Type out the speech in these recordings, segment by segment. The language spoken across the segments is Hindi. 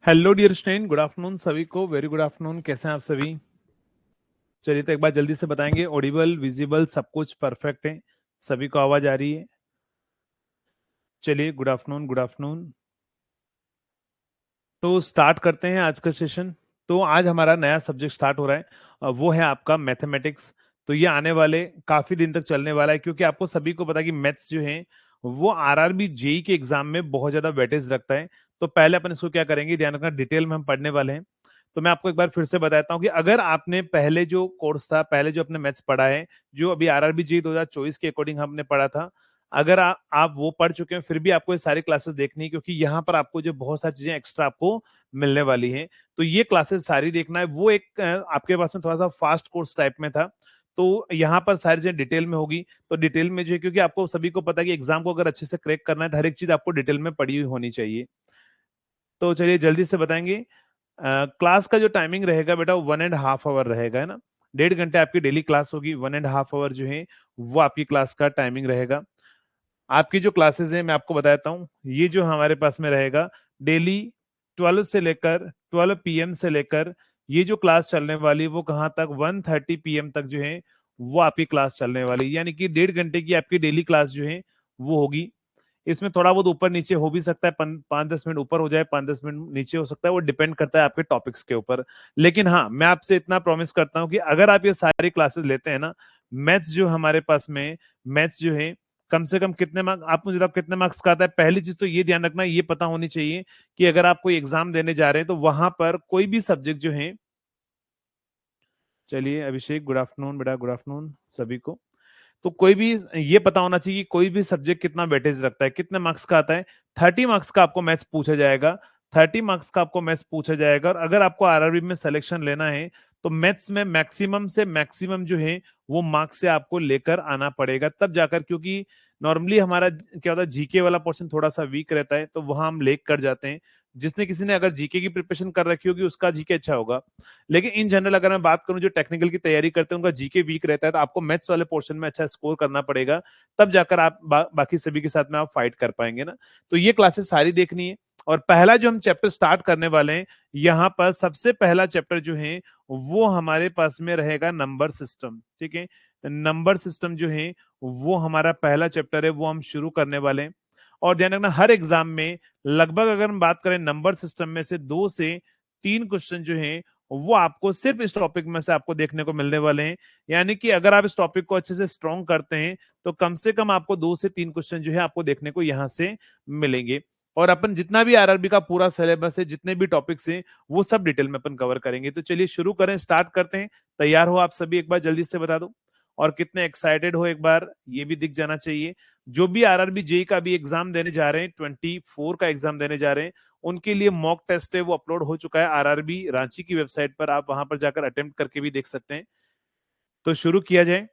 Hello dear student, good afternoon सभी को। Very good afternoon. कैसे हैं आप सभी? चलिए तो एक बार जल्दी से बताएंगे। ऑडिबल, विजिबल, सब कुछ परफेक्ट है? सभी को आवाज आ रही है? चलिए, गुड आफ्टरनून, गुड आफ्टरनून। तो स्टार्ट करते हैं आज का सेशन। तो आज हमारा नया सब्जेक्ट स्टार्ट हो रहा है, वो है आपका मैथमेटिक्स। तो ये आने वाले काफी दिन तक चलने वाला है, क्योंकि आपको सभी को पता है कि मैथ्स जो है वो आरआरबी जेई के एग्जाम में बहुत ज्यादा वेटेज रखता है। तो पहले अपन इसको क्या करेंगे, ध्यान रखना, डिटेल में हम पढ़ने वाले हैं। तो मैं आपको एक बार फिर से बताता हूँ कि अगर आपने पहले जो कोर्स था, पहले जो अपने मैथ्स पढ़ा है, जो अभी आरआरबी जेई 2024 के अकॉर्डिंग हमने पढ़ा था, अगर आप वो पढ़ चुके हैं, फिर भी आपको ये सारी क्लासेस देखनी है, क्योंकि यहाँ पर आपको जो बहुत सारी चीजें एक्स्ट्रा आपको मिलने वाली हैं। तो ये क्लासेस सारी देखना है। वो एक आपके पास में थोड़ा सा फास्ट कोर्स टाइप में था, तो यहाँ पर सारी चीजें डिटेल में होगी। तो डिटेल में जो है, क्योंकि आपको सभी को पता है कि एग्जाम को अगर अच्छे से क्रैक करना है तो हर एक चीज आपको डिटेल में पढ़ी हुई होनी चाहिए। तो चलिए जल्दी से बताएंगे। क्लास का जो टाइमिंग रहेगा बेटा, 1.5 आवर रहेगा, है ना। 1.5 घंटे आपकी डेली क्लास होगी। 1.5 आवर जो है वो आपकी क्लास का टाइमिंग रहेगा। आपकी जो क्लासेस हैं मैं आपको बताता हूँ, ये जो हमारे पास में रहेगा डेली 12 से लेकर 12 पीएम से लेकर, ये जो क्लास चलने वाली वो कहाँ तक, 1:30 पीएम तक जो है वो आपकी क्लास चलने वाली, यानी कि 1.5 घंटे की आपकी डेली क्लास जो है वो होगी। इसमें थोड़ा बहुत ऊपर नीचे हो भी सकता है, 5-10 मिनट ऊपर हो जाए, 5-10 मिनट नीचे हो सकता है, वो डिपेंड करता है आपके टॉपिक्स के ऊपर। लेकिन हाँ, मैं आपसे इतना प्रॉमिस करता हूँ कि अगर आप ये सारी क्लासेस लेते हैं ना, मैथ्स जो हमारे पास में, मैथ्स जो है कम से कम कितने मार्क्स, आप मुझे बताओ कितने मार्क्स का आता है। पहली चीज तो ये ध्यान रखना, ये पता होनी चाहिए कि अगर आप कोई एग्जाम देने जा रहे हैं तो वहां पर कोई भी सब्जेक्ट जो है, चलिए अभिषेक, गुड आफ्टरनून बेटा, गुड आफ्टरनून सभी को। तो कोई भी ये पता होना चाहिए कि कोई भी सब्जेक्ट कितना वेटेज रखता है, कितने मार्क्स का आता है। 30 मार्क्स का आपको मैथ्स पूछा जाएगा। 30 मार्क्स का आपको मैथ्स पूछा जाएगा, और अगर आपको आरआरबी में सिलेक्शन लेना है तो मैथ्स में मैक्सिमम से मैक्सिमम जो है वो मार्क्स से आपको लेकर आना पड़ेगा, तब जाकर, क्योंकि नॉर्मली हमारा क्या होता है, जीके वाला पोर्शन थोड़ा सा वीक रहता है, तो वहां हम लेक कर जाते हैं। जिसने किसी ने अगर जीके की प्रिपरेशन कर रखी होगी उसका जीके अच्छा होगा। लेकिन इन जनरल अगर मैं बात करूं, जो टेक्निकल की तैयारी करते हैं उनका जीके वीक रहता है, तो आपको मैथ्स वाले पोर्शन में अच्छा स्कोर करना पड़ेगा, तब जाकर आप बाकी सभी के साथ में आप फाइट कर पाएंगे ना। तो ये क्लासेस सारी देखनी है। और पहला जो हम चैप्टर स्टार्ट करने वाले हैं, यहाँ पर सबसे पहला चैप्टर जो है वो हमारे पास में रहेगा नंबर सिस्टम। ठीक है, नंबर सिस्टम जो है वो हमारा पहला चैप्टर है, वो हम शुरू करने वाले हैं। और ध्यान रखना, हर एग्जाम में लगभग अगर हम बात करें नंबर सिस्टम में से 2 से 3 क्वेश्चन जो है वो आपको सिर्फ इस टॉपिक में से आपको देखने को मिलने वाले हैं। यानी कि अगर आप इस टॉपिक को अच्छे से स्ट्रॉन्ग करते हैं तो कम से कम आपको 2 से 3 क्वेश्चन जो है आपको देखने को यहां से मिलेंगे। और अपन जितना भी आरआरबी का पूरा सिलेबस है, जितने भी टॉपिक्स हैं, वो सब डिटेल में अपन कवर करेंगे। तो चलिए शुरू करें, स्टार्ट करते हैं। तैयार हो आप सभी, एक बार जल्दी से बता दो। और कितने एक्साइटेड हो एक बार ये भी दिख जाना चाहिए। जो भी आरआरबी जेई का भी एग्जाम देने जा रहे हैं, 24 का एग्जाम देने जा रहे हैं, उनके लिए मॉक टेस्ट है वो अपलोड हो चुका है आरआरबी रांची की वेबसाइट पर, आप वहां पर जाकर अटेम्प्ट करके भी देख सकते हैं। तो शुरू किया जाए।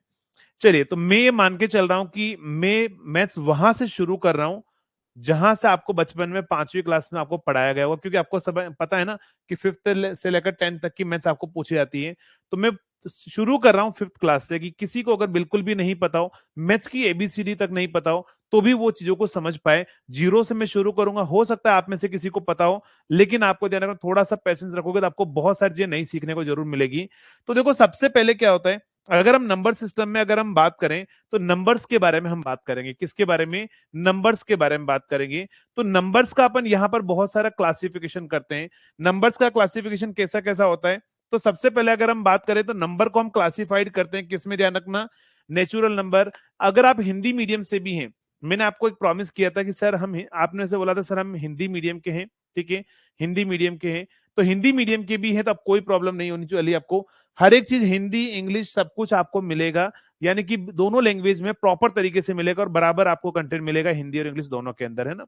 चलिए, तो मैं ये मान के चल रहा हूं कि मैं मैथ्स वहां से शुरू कर रहा हूं जहां से आपको बचपन में 5वीं क्लास में आपको पढ़ाया गया होगा, क्योंकि आपको सब पता है ना कि 5th से लेकर 10th तक की मैथ्स आपको पूछी जाती है। तो मैं शुरू कर रहा हूँ 5th क्लास से, कि किसी को अगर बिल्कुल भी नहीं पता हो, मैथ्स की एबीसीडी तक नहीं पता हो, तो भी वो चीजों को समझ पाए। जीरो से मैं शुरू करूंगा, हो सकता है आप में से किसी को पता हो, लेकिन आपको ध्यान रखना, थोड़ा सा पेशेंस रखोगे तो आपको बहुत सारी चीजें नई सीखने को जरूर मिलेगी। तो देखो, सबसे पहले क्या होता है, अगर हम नंबर सिस्टम में अगर हम बात करें तो नंबर्स के बारे में हम बात करेंगे। किसके बारे में? नंबर्स के बारे में बात करेंगे। तो नंबर्स का अपन यहां पर बहुत सारा क्लासिफिकेशन करते हैं। नंबर्स का क्लासिफिकेशन कैसा कैसा होता है? तो सबसे पहले अगर हम बात करें तो नंबर को हम क्लासिफाइड करते हैं किसमें, ध्यान रखना, नेचुरल नंबर। अगर आप हिंदी मीडियम से भी हैं, मैंने आपको एक प्रॉमिस किया था कि सर हम, आपने से बोला था सर हम हिंदी मीडियम के हैं, ठीक है, हिंदी मीडियम के हैं, तो हिंदी मीडियम के भी हैं तो अब कोई प्रॉब्लम नहीं होनी चाहिए। आपको हर एक चीज हिंदी इंग्लिश सब कुछ आपको मिलेगा, यानी कि दोनों लैंग्वेज में प्रॉपर तरीके से मिलेगा, और बराबर आपको कंटेंट मिलेगा हिंदी और इंग्लिश दोनों के अंदर, है ना।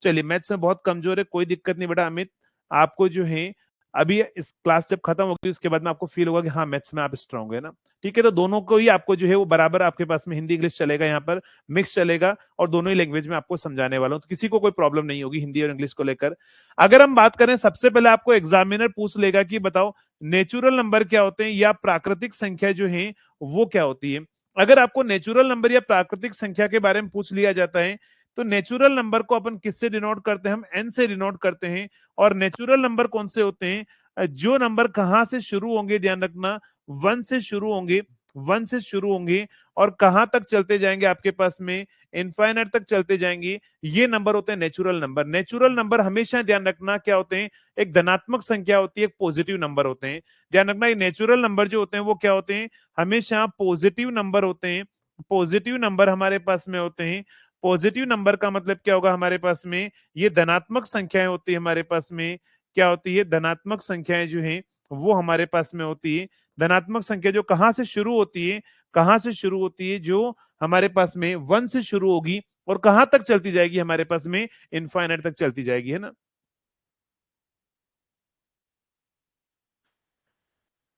चलिए, मैथ्स में बहुत कमजोर है, कोई दिक्कत नहीं बेटा अमित। आपको जो है अभी इस क्लास जब खत्म होगी उसके बाद में आपको फील होगा कि हाँ मैथ्स में आप स्ट्रांग है ना। ठीक है, तो दोनों को ही आपको जो है वो बराबर आपके पास में हिंदी इंग्लिश चलेगा, यहाँ पर मिक्स चलेगा, और दोनों ही लैंग्वेज में आपको समझाने वाला हूँ, तो किसी को कोई प्रॉब्लम नहीं होगी हिंदी और इंग्लिश को लेकर। अगर हम बात करें, सबसे पहले आपको एग्जामिनर पूछ लेगा कि बताओ नेचुरल नंबर क्या होते हैं, या प्राकृतिक संख्या जो है वो क्या होती है। अगर आपको नेचुरल नंबर या प्राकृतिक संख्या के बारे में पूछ लिया जाता है, तो नेचुरल नंबर को अपन किससे डिनोट करते हैं? हम n से डिनोट करते हैं। और नेचुरल नंबर कौन से होते हैं? जो नंबर कहां से शुरू होंगे, ध्यान रखना, 1 से शुरू होंगे, 1 से शुरू होंगे और कहां तक चलते जाएंगे आपके पास में, इनफाइनाइट तक चलते जाएंगे, ये नंबर होते हैं नेचुरल नंबर। नेचुरल नंबर हमेशा ध्यान रखना क्या होते हैं? एक धनात्मक संख्या होती है, एक पॉजिटिव नंबर होते हैं। ध्यान रखना, ये नेचुरल नंबर जो होते हैं वो क्या होते हैं? हमेशा पॉजिटिव नंबर होते हैं। पॉजिटिव नंबर हमारे पास में होते हैं। पॉजिटिव नंबर का मतलब क्या होगा हमारे पास में? ये धनात्मक संख्याएं होती है हमारे पास में। क्या होती है? धनात्मक संख्याएं जो हैं वो हमारे पास में होती है। धनात्मक संख्या जो कहां से शुरू होती है? कहां से शुरू होती है? जो हमारे पास में 1 से शुरू होगी और कहां तक चलती जाएगी हमारे पास में? इनफाइनाइट तक चलती जाएगी, है ना।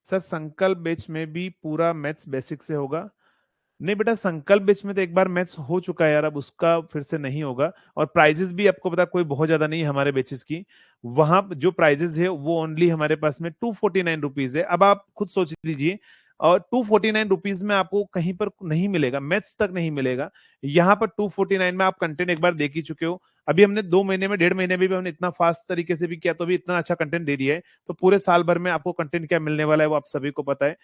सर संकल्प बैच में भी पूरा मैथ्स बेसिक से होगा? नहीं बेटा, संकल्प बैच में तो एक बार मैथ्स हो चुका है यार, अब उसका फिर से नहीं होगा। और प्राइजेस भी आपको पता कोई बहुत ज्यादा नहीं है हमारे बैचेस की। वहां जो प्राइजेस है वो ओनली हमारे पास में 249 रुपीज है। अब आप खुद सोच लीजिए, और 249 रुपीज में आपको कहीं पर नहीं मिलेगा, मैथ्स तक नहीं मिलेगा। यहाँ पर 249 में आप कंटेंट एक बार देख ही चुके हो। अभी हमने 2 महीने में, 1.5 महीने में भी हमने इतना फास्ट तरीके से भी किया, तो भी इतना अच्छा कंटेंट दे दिया है। तो पूरे साल भर में आपको कंटेंट क्या मिलने वाला है वो आप सभी को पता है।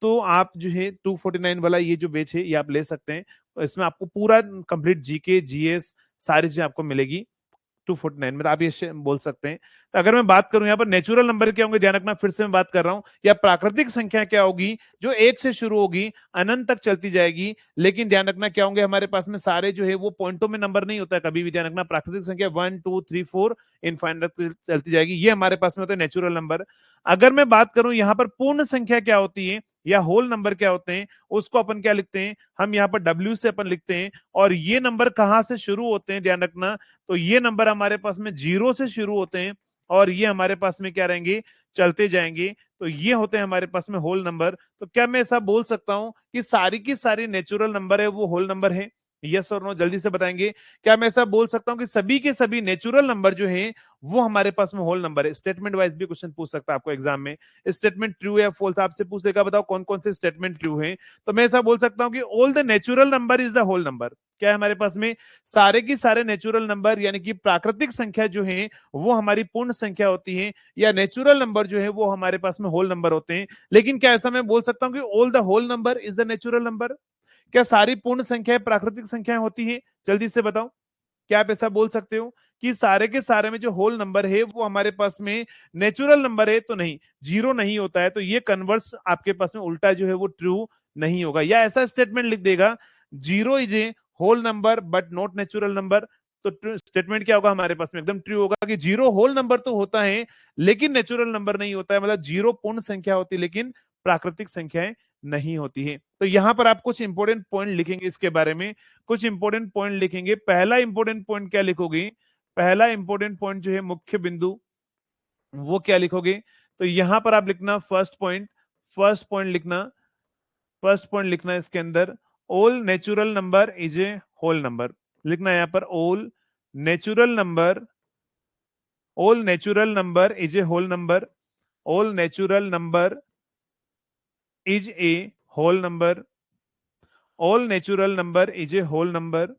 तो आप जो है 249 वाला ये जो बैच है ये आप ले सकते हैं। इसमें आपको पूरा कंप्लीट जीके जीएस सारी चीजें आपको मिलेगी 249 में। तो आप ये बोल सकते हैं। तो अगर मैं बात करूं यहाँ पर नेचुरल नंबर क्या होंगे, ध्यान रखना, फिर से मैं बात कर रहा हूं, या प्राकृतिक संख्या क्या होगी? जो 1 से शुरू होगी, अनंत तक चलती जाएगी। लेकिन ध्यान रखना क्या होंगे हमारे पास में? सारे जो है वो पॉइंटों में नंबर नहीं होता है कभी भी। ध्यान रखना, प्राकृतिक संख्या 1 2 3 4 इनफाइनाइट तक चलती जाएगी, ये हमारे पास में होता है नेचुरल नंबर। अगर मैं बात करूं यहाँ पर पूर्ण संख्या क्या होती है या होल नंबर क्या होते हैं, उसको अपन क्या लिखते हैं? हम यहाँ पर डब्ल्यू से अपन लिखते हैं। और ये नंबर कहां से शुरू होते हैं? ध्यान रखना, तो ये नंबर हमारे पास में 0 से शुरू होते हैं और ये हमारे पास में क्या रहेंगे? चलते जाएंगे। तो ये होते हैं हमारे पास में होल नंबर। तो क्या मैं ऐसा बोल सकता हूं कि सारी की सारी नेचुरल नंबर है वो होल नंबर है? यस और नो जल्दी से बताएंगे। क्या मैं ऐसा बोल सकता हूं कि सभी के सभी नेचुरल नंबर जो हैं वो हमारे पास में होल नंबर है? स्टेटमेंट वाइज भी क्वेश्चन पूछ सकता है आपको एग्जाम में। स्टेटमेंट ट्रू या फॉल्स आपसे पूछ लेगा, बताओ कौन कौन से स्टेटमेंट ट्रू है। तो मैं ऐसा बोल सकता हूं कि all the natural number is the whole number. क्या है हमारे पास में? सारे की सारे नेचुरल नंबर यानी कि प्राकृतिक संख्या जो है वो हमारी पूर्ण संख्या होती है, या नेचुरल नंबर जो है वो हमारे पास में होल नंबर होते हैं। लेकिन क्या ऐसा मैं बोल सकता हूं कि all the whole number is the natural number? क्या सारी पूर्ण संख्याएं प्राकृतिक संख्याएं होती है? जल्दी से बताओ, क्या आप ऐसा बोल सकते हो कि सारे के सारे में जो होल नंबर है वो हमारे पास में नेचुरल नंबर है? तो नहीं, 0 नहीं होता है। तो ये कन्वर्स आपके पास में उल्टा जो है वो ट्रू नहीं होगा। या ऐसा स्टेटमेंट लिख देगा, 0 is a whole number but not natural number. तो स्टेटमेंट क्या होगा हमारे पास में? एकदम ट्रू होगा कि 0 होल नंबर तो होता है लेकिन नेचुरल नंबर नहीं होता है। मतलब 0 पूर्ण संख्या होती है लेकिन प्राकृतिक संख्याएं नहीं होती है। तो यहां पर आप कुछ इंपॉर्टेंट पॉइंट लिखेंगे इसके बारे में, कुछ इंपॉर्टेंट पॉइंट लिखेंगे। पहला इंपॉर्टेंट पॉइंट क्या लिखोगे? पहला इंपॉर्टेंट पॉइंट जो है मुख्य बिंदु, वो क्या लिखोगे? तो यहां पर आप लिखना फर्स्ट पॉइंट, फर्स्ट पॉइंट लिखना, फर्स्ट पॉइंट लिखना इसके अंदर, all natural number is a whole number. लिखना है यहां पर all natural number, all natural number is a whole number, all natural number is a whole number, all natural number is a whole number.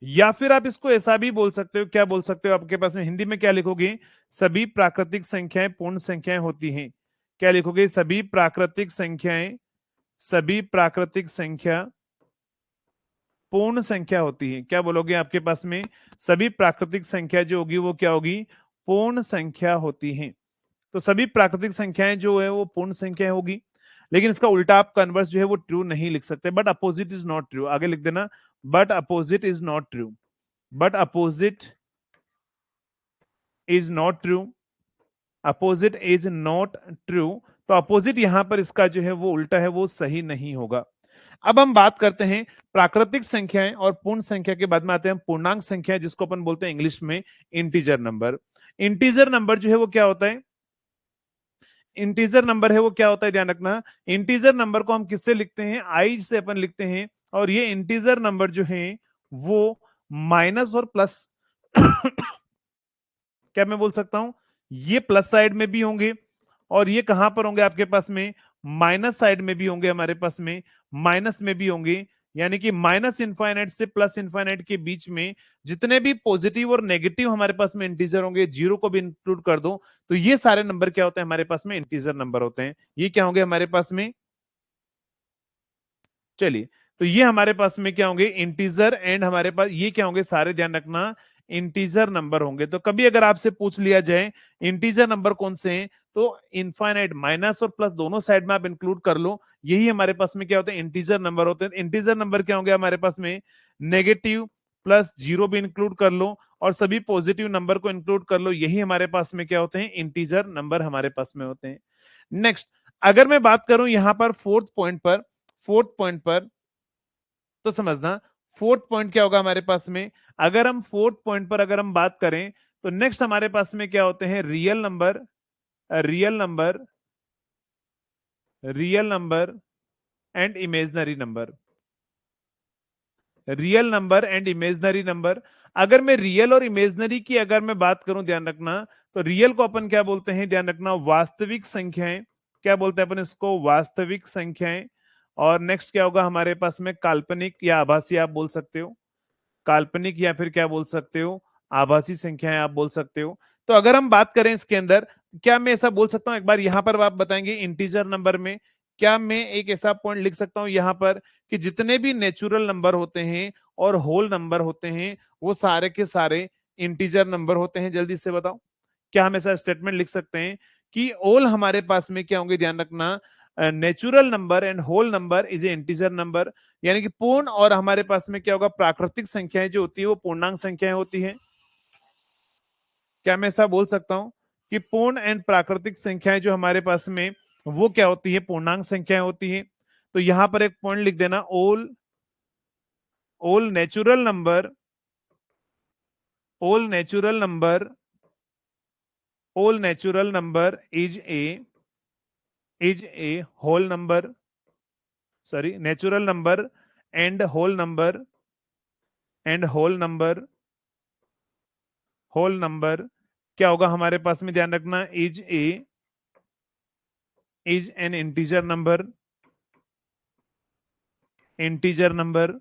या फिर आप इसको ऐसा भी बोल सकते हो, क्या बोल सकते हो? आपके पास में हिंदी में क्या लिखोगे? सभी प्राकृतिक संख्याएं पूर्ण संख्याएं होती हैं। क्या लिखोगे? सभी प्राकृतिक संख्याएं, सभी प्राकृतिक संख्या पूर्ण संख्या होती है। क्या बोलोगे आपके पास में? सभी प्राकृतिक संख्या जो होगी वो क्या होगी? पूर्ण संख्या होती है। तो सभी प्राकृतिक संख्याएं जो है वो पूर्ण संख्या होगी। लेकिन इसका उल्टा आप कन्वर्स जो है वो ट्रू नहीं लिख सकते। But opposite is not true, आगे लिख देना, but opposite is not true, but opposite is not true, opposite is not true. तो अपोजिट यहां पर इसका जो है वो उल्टा है, वो सही नहीं होगा। अब हम बात करते हैं प्राकृतिक संख्याएं और पूर्ण संख्या के बाद में आते हैं पूर्णांक संख्या, जिसको अपन बोलते हैं इंग्लिश में इंटीजर नंबर। इंटीजर नंबर जो है वो क्या होता है? इंटीजर नंबर है वो क्या होता है? ध्यान रखना, इंटीजर नंबर को हम किससे लिखते हैं? आई से अपन लिखते हैं। और ये इंटीजर नंबर जो है वो माइनस और प्लस क्या मैं बोल सकता हूं? ये प्लस साइड में भी होंगे और ये कहां पर होंगे आपके पास में? माइनस साइड में भी होंगे हमारे पास में, माइनस में भी होंगे। यानी कि माइनस इनफाइनाइट से प्लस इनफाइनाइट के बीच में जितने भी पॉजिटिव और नेगेटिव हमारे पास में इंटीजर होंगे, जीरो को भी इंक्लूड कर दो, तो ये सारे नंबर क्या होते हैं हमारे पास में, इंटीजर नंबर होते हैं। ये क्या होंगे हमारे पास में, चलिए, तो ये हमारे पास में क्या होंगे, इंटीजर, एंड हमारे पास ये क्या होंगे, सारे ध्यान रखना इंटीजर नंबर होंगे। तो कभी अगर आपसे पूछ लिया जाए इंटीजर नंबर कौन से हैं, तो इनफाइनाइट माइनस और प्लस दोनों साइड में आप इंक्लूड कर लो, यही हमारे पास में क्या होते हैं, इंटीजर नंबर होते हैं। इंटीजर नंबर क्या होंगे हमारे पास में, नेगेटिव प्लस जीरो भी इंक्लूड कर लो और सभी पॉजिटिव नंबर को इंक्लूड कर लो, यही हमारे पास में क्या होते हैं, इंटीजर नंबर हमारे पास में होते हैं। नेक्स्ट, अगर मैं बात करूं यहां पर फोर्थ पॉइंट पर तो समझना, फोर्थ पॉइंट क्या होगा हमारे पास में, अगर हम फोर्थ पॉइंट पर अगर हम बात करें, तो नेक्स्ट हमारे पास में क्या होते हैं, real number, real number, real number and imaginary number, real number and imaginary number. अगर मैं रियल और इमेजनरी की अगर मैं बात करूं, ध्यान रखना, तो रियल को अपन क्या बोलते हैं, ध्यान रखना, वास्तविक संख्याएं, क्या बोलते हैं अपन इसको, वास्तविक संख्याएं। और नेक्स्ट क्या होगा हमारे पास में, काल्पनिक या आभासी आप बोल सकते हो, काल्पनिक या फिर क्या बोल सकते हो, आभासी संख्याएं आप बोल सकते हो। तो अगर हम बात करें इसके अंदर, क्या मैं ऐसा बोल सकता हूं, एक बार यहां पर आप बताएंगे इंटीजर नंबर में, क्या मैं एक ऐसा पॉइंट लिख सकता हूं यहां पर कि जितने भी नेचुरल नंबर होते हैं और होल नंबर होते हैं वो सारे के सारे इंटीजर नंबर होते हैं, जल्दी से बताओ, क्या हम ऐसा स्टेटमेंट लिख सकते हैं कि ऑल हमारे पास में क्या होंगे, ध्यान रखना, natural number and whole number is a integer number, यानी कि पूर्ण और हमारे पास में क्या होगा, प्राकृतिक संख्याएं जो होती है वो पूर्णांक संख्याएं होती हैं। क्या मैं ऐसा बोल सकता हूं कि पूर्ण एंड प्राकृतिक संख्याएं जो हमारे पास में वो क्या होती है, पूर्णांक संख्याएं होती हैं। तो यहां पर एक पॉइंट लिख देना, all all natural number, all natural number, all natural number is a whole number, sorry, natural number and whole number, and whole number क्या होगा हमारे पास में, ध्यान रखना, इज एन इंटीजर नंबर।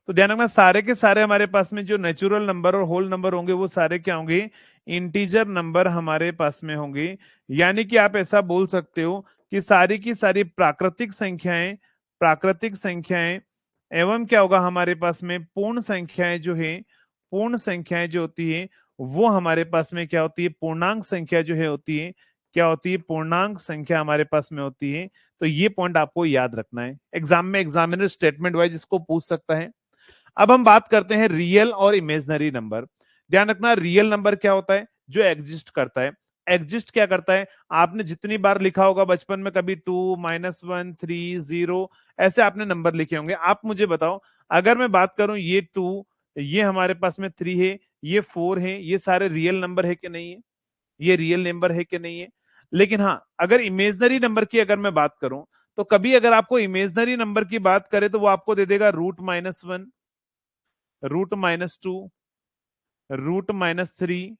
तो ध्यान रखना, सारे के सारे हमारे पास में जो नेचुरल नंबर और होल नंबर होंगे वो सारे क्या होंगे, इंटीजर नंबर हमारे पास में होंगे। यानी कि आप ऐसा बोल सकते हो कि सारी की सारी प्राकृतिक संख्याएं एवं क्या होगा हमारे पास में, पूर्ण संख्याएं जो है, पूर्ण संख्याएं जो होती है वो हमारे पास में क्या होती है, पूर्णांक संख्या जो है होती है, क्या होती है, पूर्णांक संख्या हमारे पास में होती है। तो ये पॉइंट आपको याद रखना है, एग्जाम में एग्जामिनर स्टेटमेंट वाइज इसको पूछ सकता है। अब हम बात करते हैं रियल और इमेजनरी नंबर। ध्यान रखना, रियल नंबर क्या होता है, जो एग्जिस्ट करता है। एग्जिस्ट क्या करता है, आपने जितनी बार लिखा होगा बचपन में, कभी 2 -1 3 0 ऐसे आपने नंबर लिखे होंगे। आप मुझे बताओ, अगर मैं बात करूं ये 2, ये हमारे पास में 3 है, ये 4 है, ये सारे रियल नंबर है कि नहीं है, ये रियल नंबर है कि नहीं है। लेकिन हाँ, अगर इमेजनरी नंबर की अगर मैं बात करूं, तो कभी अगर आपको इमेजनरी नंबर की बात करे तो वो आपको दे देगा √-1, √-2, √-3,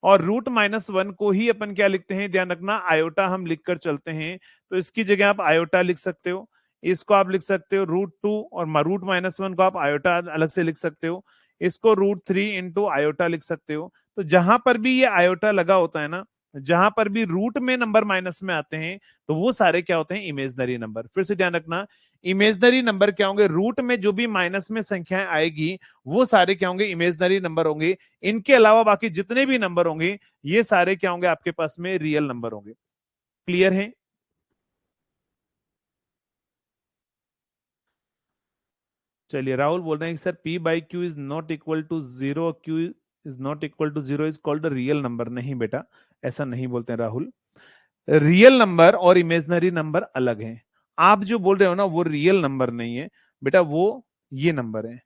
और √-1 को ही अपन क्या लिखते हैं, ध्यान रखना, आयोटा हम लिखकर चलते हैं। तो इसकी जगह आप आयोटा लिख सकते हो, इसको आप लिख सकते हो √2, और √-1 को आप आयोटा अलग से लिख सकते हो, इसको √3 इंटू आयोटा लिख सकते हो। तो जहां पर भी ये आयोटा लगा होता है ना, जहां पर भी रूट में नंबर माइनस में आते हैं, तो वो सारे क्या होते हैं, इमेजनरी नंबर। फिर से ध्यान रखना, इमेजनरी नंबर क्या होंगे, रूट में जो भी माइनस में संख्याएं आएगी वो सारे क्या होंगे, इमेजनरी नंबर होंगे। इनके अलावा बाकी जितने भी नंबर होंगे ये सारे क्या होंगे आपके पास में, रियल नंबर होंगे। क्लियर है। चलिए, राहुल बोल रहे हैं कि sir P/Q is not equal to zero, Q is not equal to zero is called real number. नहीं बेटा, ऐसा नहीं बोलते हैं राहुल। रियल नंबर और इमेजनरी नंबर अलग हैं। आप जो बोल रहे हो ना वो रियल नंबर नहीं है बेटा, वो ये नंबर है,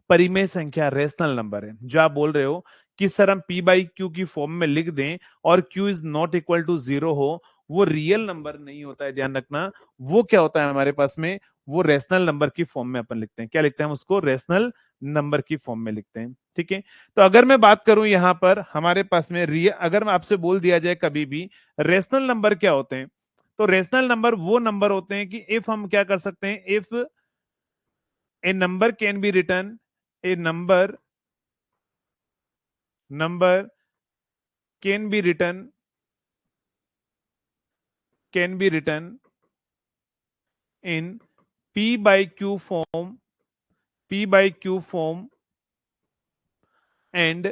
परिमेय संख्या, रेशनल नंबर है। जो आप बोल रहे हो कि सर हम P/Q की फॉर्म में लिख दें और Q is not equal to zero हो, वो रियल नंबर नहीं होता है, ध्यान रखना। वो क्या होता है हमारे पास में, वो रेशनल नंबर की फॉर्म में अपन लिखते हैं। क्या लिखते हैं हम उसको, रेशनल नंबर की फॉर्म में लिखते हैं। ठीक है। तो अगर मैं बात करूं यहां पर हमारे पास में रियल, अगर मैं आपसे बोल दिया जाए कभी भी रेशनल नंबर क्या होते हैं, तो रेशनल नंबर वो नंबर होते हैं कि इफ हम क्या कर सकते हैं, if A number can be return, A number can be return, can be return in p by q form, p by q form, and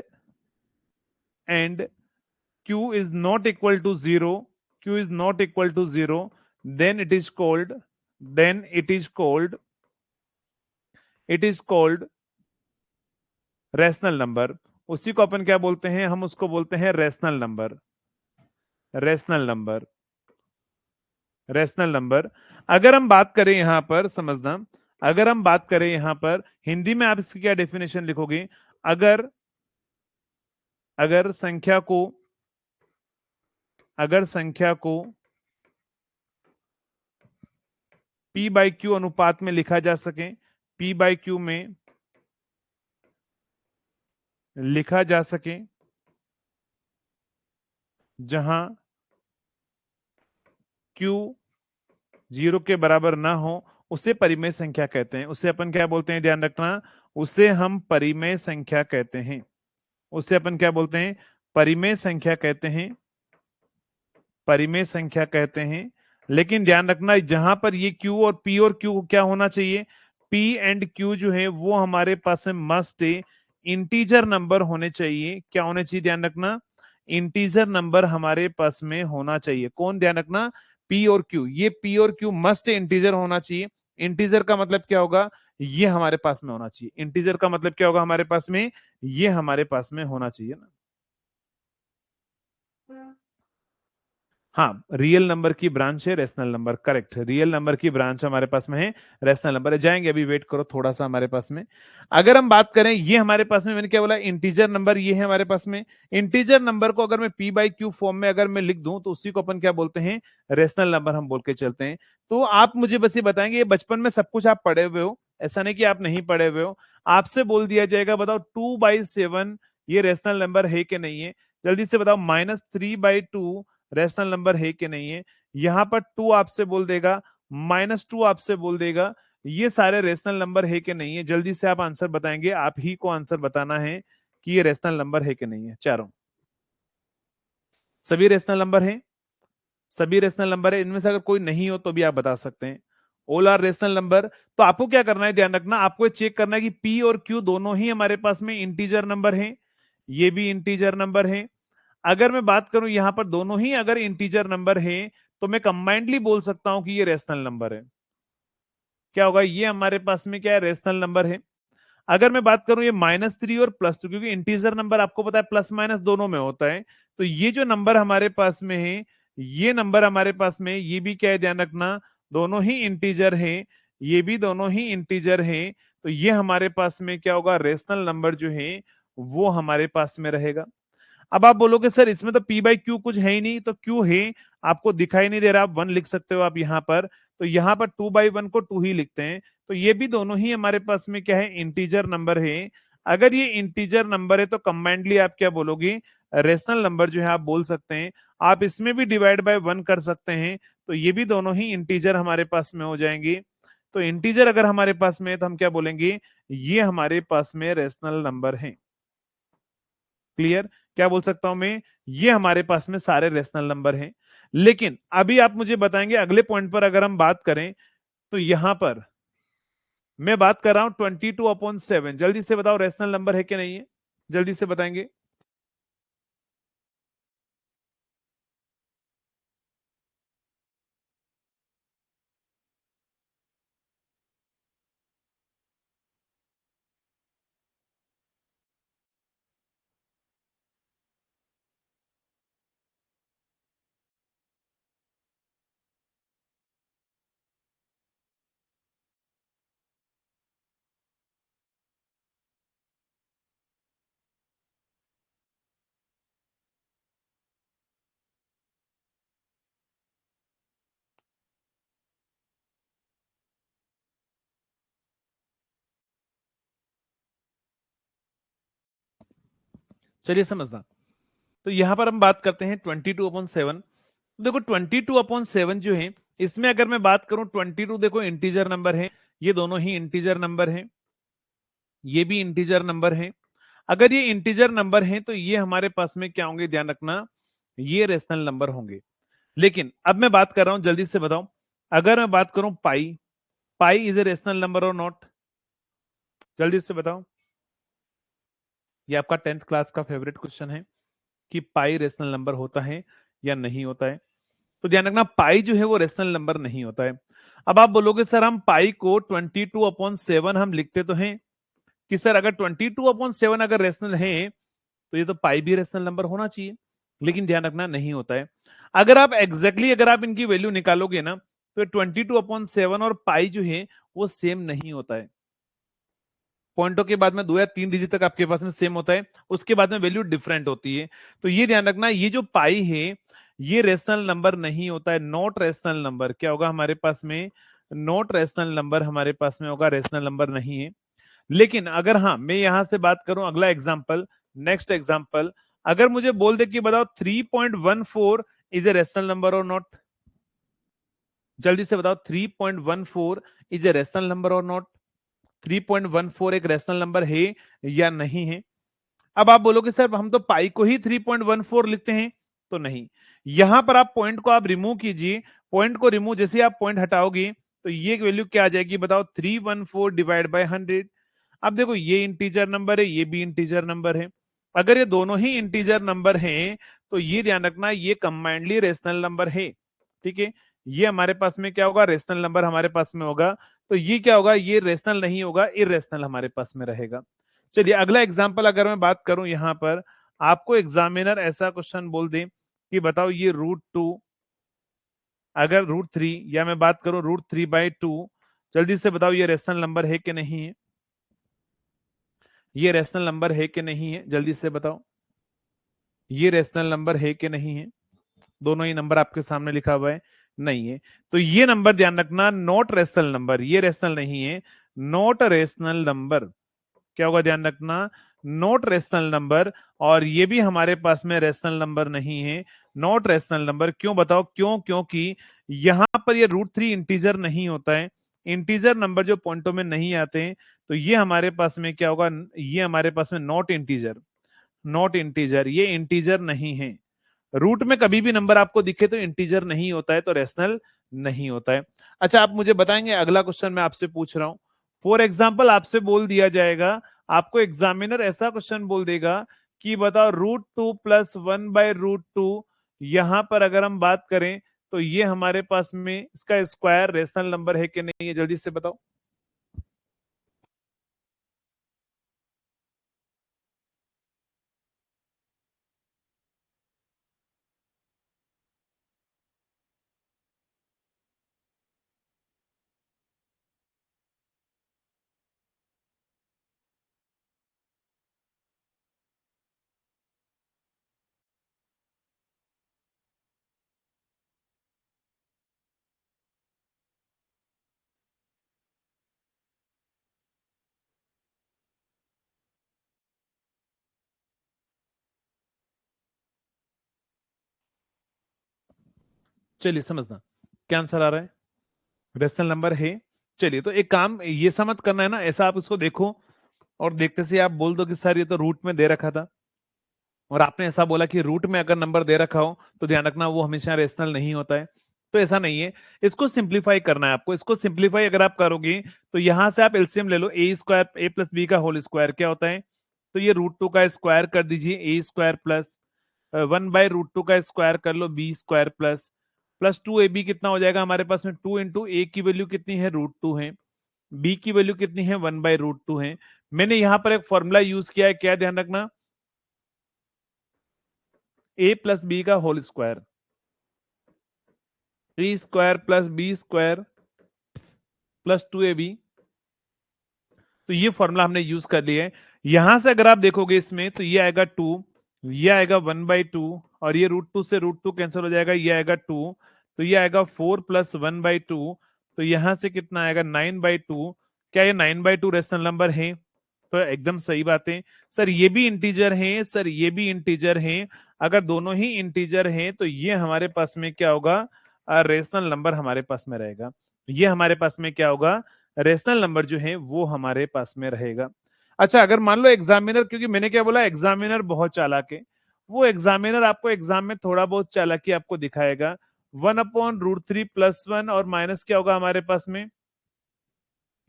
q is not equal to 0, q is not equal to 0, then it is called, then it is called rational number. उसी को अपन क्या बोलते हैं, हम उसको बोलते हैं rational number, rational number, rational number. अगर हम बात करें यहां पर समझना, अगर हम बात करें यहां पर हिंदी में आप इसकी क्या डेफिनेशन लिखोगे, अगर अगर संख्या को, अगर संख्या को p बाई क्यू अनुपात में लिखा जा सके, p बाई क्यू में लिखा जा सके, जहां q 0 के बराबर ना हो, उसे परिमेय संख्या कहते हैं। उसे अपन क्या बोलते हैं, ध्यान रखना, उसे हम परिमेय संख्या कहते हैं। उसे अपन क्या बोलते हैं, परिमेय संख्या कहते हैं, परिमेय संख्या कहते हैं। लेकिन ध्यान रखना जहां पर ये q और p और q क्या होना चाहिए, p एंड q जो है वो हमारे पास में मस्ट इंटीजर नंबर होने चाहिए। क्या होने चाहिए, ध्यान रखना, इंटीजर नंबर हमारे पास में होना चाहिए। कौन, ध्यान रखना, p और q, ये p और q मस्ट इंटीजर होना चाहिए। इंटीजर का मतलब क्या होगा, ये हमारे पास में होना चाहिए। इंटीजर का मतलब क्या होगा हमारे पास में, ये हमारे पास में होना चाहिए ना। हाँ, रियल नंबर की ब्रांच है rational number, correct, real number की ब्रांच हमारे पास में है रेशनल नंबर है। जाएंगे, अभी वेट करो थोड़ा सा हमारे पास में। अगर हम बात करें, ये हमारे पास में, मैंने क्या बोला, इंटीजर नंबर ये है हमारे पास में। इंटीजर नंबर को अगर मैं p बाई क्यू फॉर्म में अगर मैं लिख दूं तो उसी को अपन क्या बोलते हैं, रेशनल नंबर हम बोल के चलते हैं। तो आप मुझे बस ये बताएंगे, ये बचपन में सब कुछ आप पढ़े हुए हो, ऐसा नहीं कि आप नहीं पढ़े हुए हो। आपसे बोल दिया जाएगा बताओ 2/7 ये रेशनल नंबर है कि नहीं है, जल्दी से बताओ। -3/2 रैशनल नंबर है कि नहीं है। यहां पर 2 आपसे बोल देगा, -2 आपसे बोल देगा, ये सारे रैशनल नंबर है कि नहीं है। जल्दी से आप आंसर बताएंगे, आप ही को आंसर बताना है कि ये रैशनल नंबर है कि नहीं है। चारों सभी रैशनल नंबर है, सभी रैशनल नंबर है। इनमें से अगर कोई नहीं हो तो भी आप बता सकते हैं, ऑल आर रैशनल नंबर। तो आपको क्या करना है, ध्यान रखना, आपको चेक करना है कि पी और क्यू दोनों ही हमारे पास में इंटीजर नंबर हैं, ये भी इंटीजर नंबर है। अगर मैं बात करूं यहां पर दोनों ही अगर इंटीजर नंबर हैं तो मैं कंबाइंडली बोल सकता हूं कि ये रेशनल नंबर है। क्या होगा, ये हमारे पास में क्या है, रेशनल नंबर है। अगर मैं बात करूं ये -3 और +2, क्योंकि इंटीजर नंबर आपको पता है प्लस माइनस दोनों में होता है, तो ये जो नंबर हमारे पास में है, ये नंबर हमारे पास में, ये भी क्या है, ध्यान रखना, दोनों ही इंटीजर है, ये भी दोनों ही इंटीजर है। तो ये हमारे पास में क्या होगा, रेशनल नंबर जो है वो हमारे पास में रहेगा। अब आप बोलोगे सर इसमें तो p बाई क्यू कुछ है ही नहीं, तो क्यू है, आपको दिखाई नहीं दे रहा, आप 1 लिख सकते हो आप यहाँ पर। तो यहाँ पर 2/1 को 2 ही लिखते हैं। तो ये भी दोनों ही हमारे पास में क्या है, इंटीजर नंबर है। अगर ये इंटीजर नंबर है तो कंबाइंडली आप क्या बोलोगे, रेशनल नंबर जो है आप बोल सकते हैं। आप इसमें भी डिवाइड बाय 1 कर सकते हैं, तो ये भी दोनों ही इंटीजर हमारे पास में हो जाएंगे। तो इंटीजर अगर हमारे पास में है तो हम क्या बोलेंगे, ये हमारे पास में रेशनल नंबर है। क्लियर, क्या बोल सकता हूं मैं, ये हमारे पास में सारे रेशनल नंबर हैं। लेकिन अभी आप मुझे बताएंगे अगले पॉइंट पर अगर हम बात करें, तो यहां पर मैं बात कर रहा हूं 22/7, जल्दी से बताओ रेशनल नंबर है कि नहीं है, जल्दी से बताएंगे। चलिए समझना, तो यहां पर हम बात करते हैं 22/7। देखो 22/7 जो है, इसमें अगर मैं बात करूं 22 देखो इंटीजर नंबर है, ये दोनों ही इंटीजर नंबर हैं, ये भी इंटीजर नंबर हैं। अगर ये इंटीजर नंबर हैं तो ये हमारे पास में क्या होंगे, ध्यान रखना, ये रेशनल नंबर होंगे। लेकिन अब मैं बात कर रहा हूं, जल्दी से बताओ, अगर मैं बात करूं pi, pi is a rational number और नॉट? जल्दी से बताओ। ये आपका 10th क्लास का फेवरेट क्वेश्चन है कि पाई रेशनल नंबर होता है या नहीं होता है। तो ध्यान रखना, पाई जो है वो रेशनल नंबर नहीं होता है। अब आप बोलोगे सर हम पाई को 22/7 हम लिखते तो हैं, कि सर अगर 22/7 अगर रेशनल है तो ये तो पाई भी रेशनल नंबर होना चाहिए, लेकिन ध्यान रखना नहीं होता है। अगर आप एग्जैक्टली अगर आप इनकी वैल्यू निकालोगे ना, तो 22/7 और पाई जो है वो सेम नहीं होता है। पॉइंटों के बाद में 2 या 3 डिजिट तक आपके पास में सेम होता है, उसके बाद में वैल्यू डिफरेंट होती है। तो ये ध्यान रखना, ये जो पाई है ये रेशनल नंबर नहीं होता है, नॉट रेशनल नंबर। क्या होगा हमारे पास में, नॉट रेशनल नंबर हमारे पास में होगा, रेशनल नंबर नहीं है। लेकिन अगर हाँ मैं यहां से बात करूं, अगला एग्जांपल, नेक्स्ट एग्जांपल, अगर मुझे बोल दे कि बताओ 3.14 इज ए रेशनल नंबर और नॉट? जल्दी से बताओ, 3.14 इज ए रेशनल नंबर और नॉट? 3.14 एक रेशनल नंबर है या नहीं है? अब आप बोलोगे सर हम तो पाई को ही 3.14 लिखते हैं, तो नहीं। यहां पर आप पॉइंट को आप रिमूव कीजिए, पॉइंट को रिमूव, जैसे आप पॉइंट हटाओगे तो ये वैल्यू क्या आ जाएगी बताओ, 314 डिवाइड बाय 100। अब देखो ये इंटीजर नंबर है, ये भी इंटीजर नंबर है। अगर ये दोनों ही इंटीजर नंबर हैं तो ये ध्यान रखना ये कंबाइंडली रेशनल नंबर है, ठीक है। ये हमारे पास में क्या होगा, रेशनल नंबर हमारे पास में होगा। तो ये क्या होगा, ये रेशनल नहीं होगा, इरेशनल हमारे पास में रहेगा। चलिए अगला एग्जांपल अगर मैं बात करूं, यहां पर आपको एग्जामिनर ऐसा क्वेश्चन बोल दे कि बताओ ये √2, अगर √3, या मैं बात करूं √3/2, जल्दी से बताओ ये रेशनल नंबर है कि नहीं है? ये रेशनल नंबर है कि नहीं है, जल्दी से बताओ, ये रेशनल नंबर है कि नहीं है? दोनों ही नंबर आपके सामने लिखा हुआ है, नहीं है। तो ये नंबर ध्यान रखना, नॉट रेशनल नंबर, ये रेशनल नहीं है, नॉट रेशनल नंबर। क्या होगा ध्यान रखना, नॉट रेशनल नंबर। और ये भी हमारे पास में रेशनल नंबर नहीं है, नॉट रेशनल नंबर। क्यों बताओ क्यों? क्योंकि यहां पर ये √3 इंटीजर नहीं होता है, इंटीजर नंबर जो पॉइंटों में नहीं आते हैं, तो ये हमारे पास में क्या होगा, ये हमारे पास में नॉट इंटीजर, नॉट इंटीजर, ये इंटीजर नहीं है। रूट में कभी भी नंबर आपको दिखे तो इंटीजर नहीं होता है, तो रेशनल नहीं होता है। अच्छा आप मुझे बताएंगे, अगला क्वेश्चन मैं आपसे पूछ रहा हूं, फॉर एग्जाम्पल आपसे बोल दिया जाएगा, आपको एग्जामिनर ऐसा क्वेश्चन बोल देगा कि बताओ √2 + 1/√2, यहां पर अगर हम बात करें तो ये हमारे पास में इसका स्क्वायर रेशनल नंबर है कि नहीं है, जल्दी से बताओ। चलिए समझना क्या आंसर आ रहा है, रेशनल नंबर है। चलिए तो एक काम ये समझ करना है ना, ऐसा आप इसको देखो और देखते से आप बोल दो कि सर ये तो रूट में दे रखा था, और आपने ऐसा बोला कि रूट में अगर नंबर दे रखा हो तो ध्यान रखना वो हमेशा रेशनल नहीं होता है। तो ऐसा नहीं है, इसको सिंप्लीफाई करना है आपको। इसको सिंप्लीफाई अगर आप करोगे तो यहां से आप एलसीएम ले लो, a² a + b का होल स्क्वायर क्या होता है, तो ये √2 का स्क्वायर कर दीजिए, a² प्लस 1/√2 का स्क्वायर कर लो, b² प्लस 2ab कितना हो जाएगा हमारे पास में, 2 इंटू ए की वैल्यू कितनी है, √2 है, बी की वैल्यू कितनी है, 1/√2 है। मैंने यहां पर एक फॉर्मूला यूज किया है, क्या ध्यान रखना, a + b का whole square, a² + b² + 2ab। तो ये फॉर्मूला हमने यूज कर लिया है। यहां से अगर आप देखोगे इसमें तो ये आएगा 2, ये आएगा 1/2, और ये √2 से √2 कैंसिल हो जाएगा, ये आएगा 2, तो ये आएगा 4 + 1/2, तो यहां से कितना आएगा 9/2। क्या ये 9/2 रेशनल नंबर है? तो एकदम सही बात है सर, ये भी इंटीजर है, सर ये भी इंटीजर है। अगर दोनों ही इंटीजर हैं तो ये हमारे पास में क्या होगा, रेशनल नंबर हमारे पास में रहेगा। ये हमारे पास में क्या होगा, रेशनल नंबर जो है वो हमारे पास में रहेगा। अच्छा, अगर मान लो एग्जामिनर, क्योंकि मैंने क्या बोला, एग्जामिनर बहुत चालाक है, वो एग्जामिनर आपको एग्जाम में थोड़ा बहुत चालाकी आपको दिखाएगा। 1/√3 +1 और माइनस क्या होगा हमारे पास में,